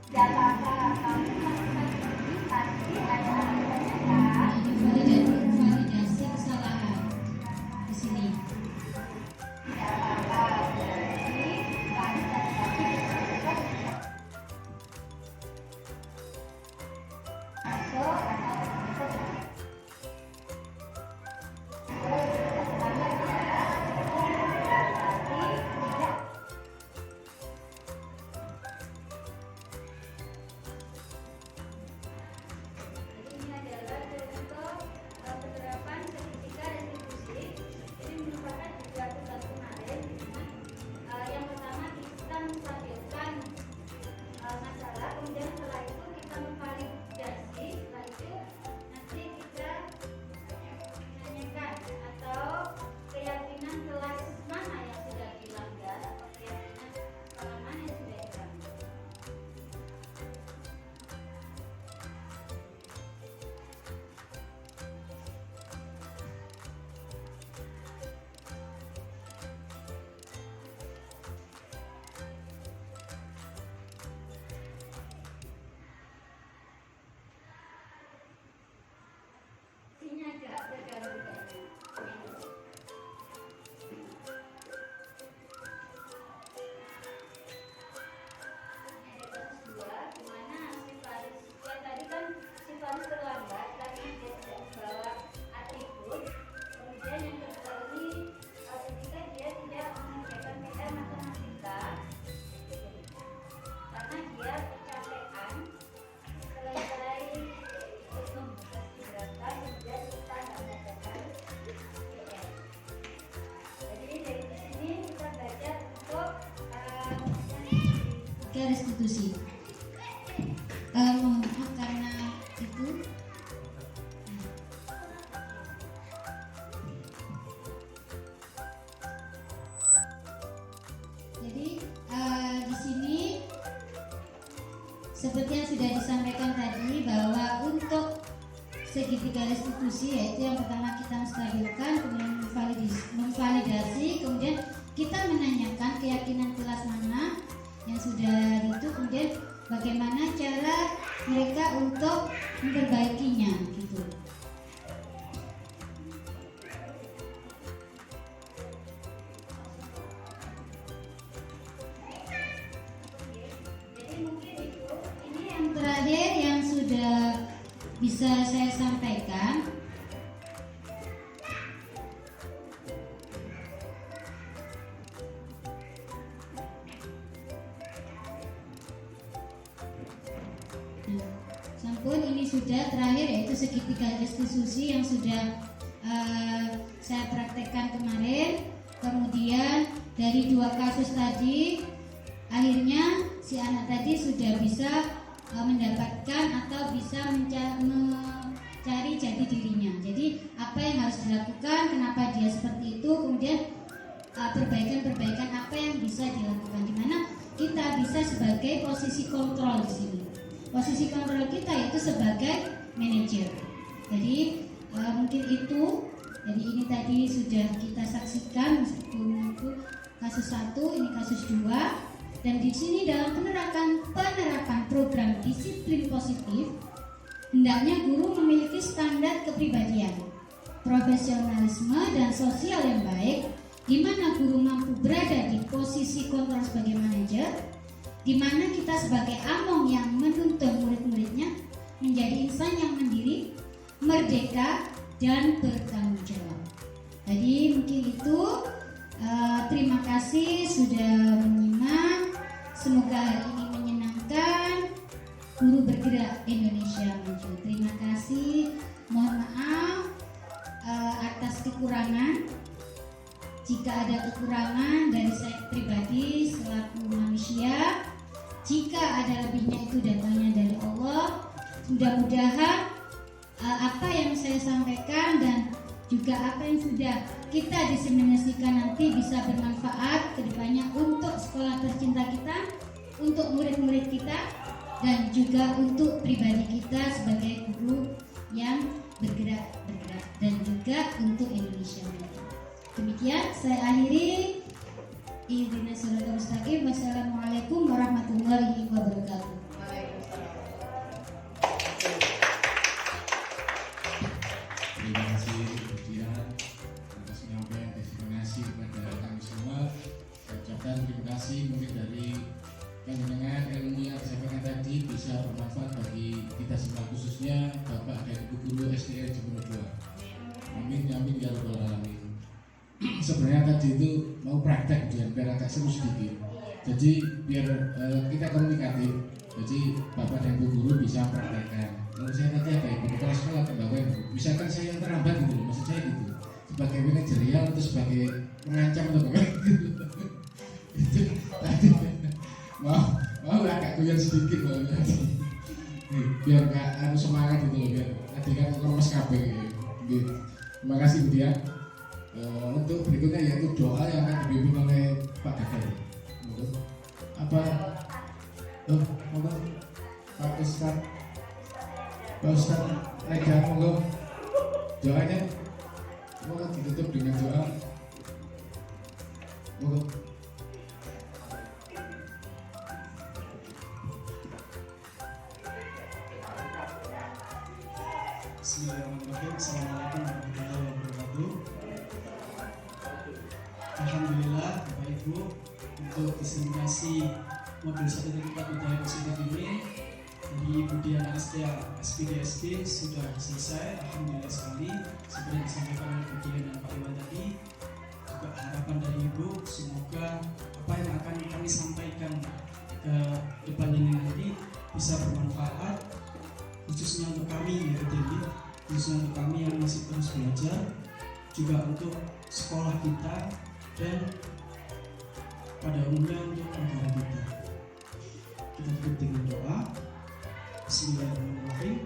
Jangan segitiga restitusi. Mohon maaf karena itu. Jadi di sini seperti yang sudah disampaikan tadi bahwa untuk segitiga restitusi, yaitu yang pertama kita menstabilkan, kemudian memvalidasi, kemudian kita menanyakan keyakinan kelas mana yang sudah itu, kemudian bagaimana cara mereka untuk memperbaikinya gitu. Jadi mungkin itu ini yang terakhir yang sudah bisa saya sampaikan. Sampun ini sudah terakhir, yaitu segitiga restitusi yang sudah saya praktekkan kemarin. Kemudian dari 2 kasus tadi, akhirnya si anak tadi sudah bisa mendapatkan atau bisa mencari jati dirinya. Jadi apa yang harus dilakukan, kenapa dia seperti itu, kemudian perbaikan-perbaikan apa yang bisa dilakukan, di mana kita bisa sebagai posisi kontrol di sini. Posisi kontrol kita itu sebagai manajer. Jadi mungkin itu. Jadi ini tadi sudah kita saksikan meskipun itu kasus 1, ini kasus 2. Dan di sini dalam penerapan program disiplin positif, hendaknya guru memiliki standar kepribadian, profesionalisme dan sosial yang baik, di mana guru mampu berada di posisi kontrol sebagai manajer, di mana kita sebagai among yang menuntun murid-muridnya menjadi insan yang mandiri, merdeka, dan bertanggung jawab. Jadi mungkin itu. Terima kasih sudah menyimak. Semoga hari ini menyenangkan. Guru Bergerak Indonesia Maju. Terima kasih. Mohon maaf atas kekurangan. Jika ada kekurangan dari saya pribadi selaku manusia, jika ada lebihnya itu datangnya dari Allah. Mudah-mudahan apa yang saya sampaikan dan juga apa yang sudah kita diseminasikan nanti bisa bermanfaat ke depannya untuk sekolah tercinta kita, untuk murid-murid kita, dan juga untuk pribadi kita sebagai guru yang bergerak, dan juga untuk Indonesia Maju. Demikian saya akhiri. Ihdinas siratal mustaqim. Wassalamualaikum warahmatullahi wabarakatuh. Terima kasih kemudian atas penyampaian destinasi kepada kami semua. Saya ucapkan terima kasih mungkin dari panjenengan ilmu yang disampaikan tadi bisa bermanfaat bagi kita semua, khususnya Bapak dan Ibu Guru SDN Jember 2. Amin amin ya rabbal alamin. Sebenarnya tadi itu mau praktek biar agak seru sedikit. Jadi biar kita komunikatif. Jadi Bapak dan Ibu Guru bisa praktekkan. Kalau saya tadi ada ibu kepala sekolah pegawai, misalkan saya yang terlambat gitu, maksud saya gitu, sebagai manajerial atau sebagai pengancam atau bagaimana itu tadi mau agak goyang sedikit loh, biar nggak harus semangat gitu loh, biar tadi kan lemes kabeh gitu. Terima kasih Bu Dian. Untuk berikutnya yaitu doa yang akan dipimpin oleh Pak Dadar. Apa? Pak Ustadz. Pak Ustadz, Lega, monggo doanya mau ditutup dengan doa. Monggo. Bismillahirrahmanirrahim. Assalamualaikum warahmatullahi wabarakatuh. Alhamdulillah Bapak Ibu, untuk diseminasi modul 1.4 budaya positif ini dari Ibu Dian Anestia SPDSD sudah selesai. Alhamdulillah sekali. Seperti disampaikan oleh Bu Dian dan Pak Iwan tadi, juga harapan dari Ibu semoga apa yang akan kami sampaikan ke depan ini nanti bisa bermanfaat, khususnya untuk kami ya Dewi, khususnya untuk kami yang masih terus belajar, juga untuk sekolah kita dan pada umumnya untuk negara kita. Kita tutup dengan doa. Bismillahirrahmanirrahim.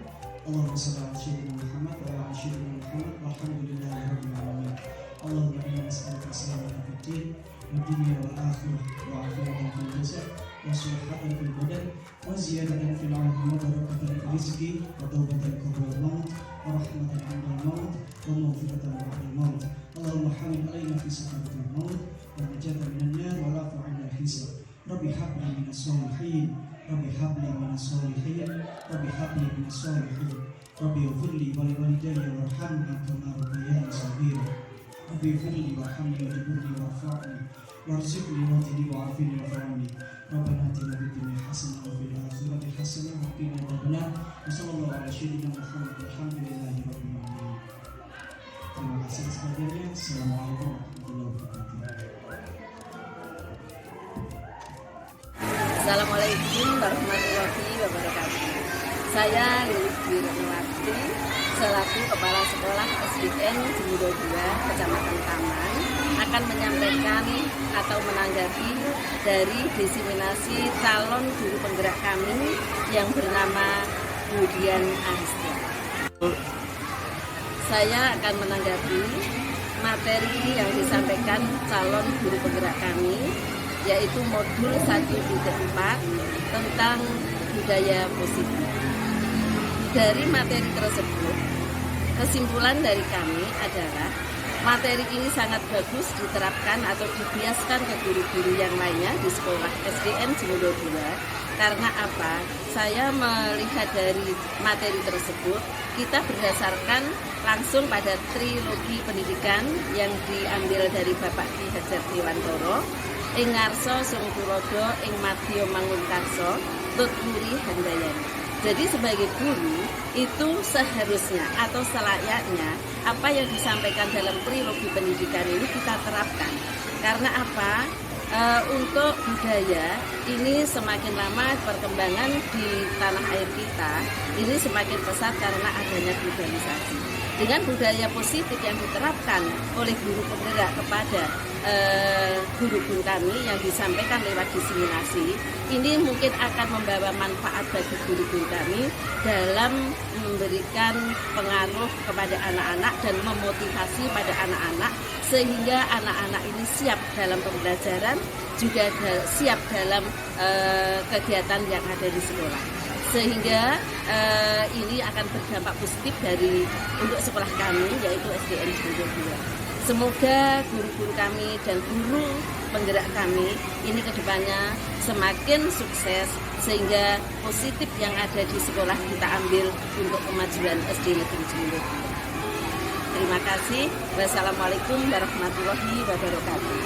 Allahumma shalli ala sayyidina Muhammad wa ala ali sayyidina Muhammad walhamdulillahirabbil alamin. Allahumma inna nas'aluka as-salamata fid din wa dunya wal akhirah wa afiyatan fil jasad wa sihhatan fil badan wa ziyadatan fil 'ilmi wa barakatan fil rizqi wa tawbatan qabla al-maut wa rahmatan 'inda al-maut wa maghfiratan ba'da al-maut. Allahumma hamil alaina fi sakaratil maut wa najatan minan nar wa la fa'inda hisab. Rabbi habli minas solihin. Rabbi habli minas solihin. Rabbi habli minas solihin. Rabbi ighfirli wa li walidayya warhamni kama rabbayani shaghira. Rabbi ighfirli warhamni wajburni warfa'ni warzuqni wahdi wa'afini wa'afini. Rabbana atina fid dunya hasanah wa fil akhirati hasanah wa qina adzabannar. Wa sallallahu ala sayyidina Muhammad walhamdulillahi rabbil alamin. Terima kasih sekalian. Assalamualaikum warahmatullahi wabarakatuh. Assalamualaikum warahmatullahi wabarakatuh. Saya Lilis Wirnawati selaku Kepala Sekolah SDN Jemudo 2 Kecamatan Taman akan menyampaikan atau menanggapi dari diseminasi calon guru penggerak kami yang bernama Budian Aristia. Saya akan menanggapi materi yang disampaikan calon guru penggerak kami, yaitu modul 1.4 tentang budaya positif. Dari materi tersebut, kesimpulan dari kami adalah materi ini sangat bagus diterapkan atau dibiaskan ke guru-guru yang lainnya di sekolah SDN Jemudo 2. Karena apa? Saya melihat dari materi tersebut, kita berdasarkan langsung pada trilogi pendidikan yang diambil dari Bapak Ki Hajar Dewantoro, ing ngarsa sung tulodo ing madya mangunkarsa tuturi handayani. Jadi sebagai guru itu seharusnya atau selayaknya apa yang disampaikan dalam trilogi pendidikan ini kita terapkan. Karena apa? Untuk budaya ini semakin lama perkembangan di tanah air kita ini semakin pesat karena adanya globalisasi. Dengan budaya positif yang diterapkan oleh guru penggerak kepada guru-guru kami yang disampaikan lewat diseminasi, ini mungkin akan membawa manfaat bagi guru-guru kami dalam memberikan pengaruh kepada anak-anak dan memotivasi pada anak-anak sehingga anak-anak ini siap dalam pembelajaran, juga siap dalam kegiatan yang ada di sekolah. Sehingga ini akan berdampak positif untuk sekolah kami, yaitu SDN Jemudo 2. Semoga guru-guru kami dan guru penggerak kami ini kedepannya semakin sukses sehingga positif yang ada di sekolah kita ambil untuk kemajuan SD Negeri Jemudo 2. Terima kasih. Wassalamualaikum warahmatullahi wabarakatuh.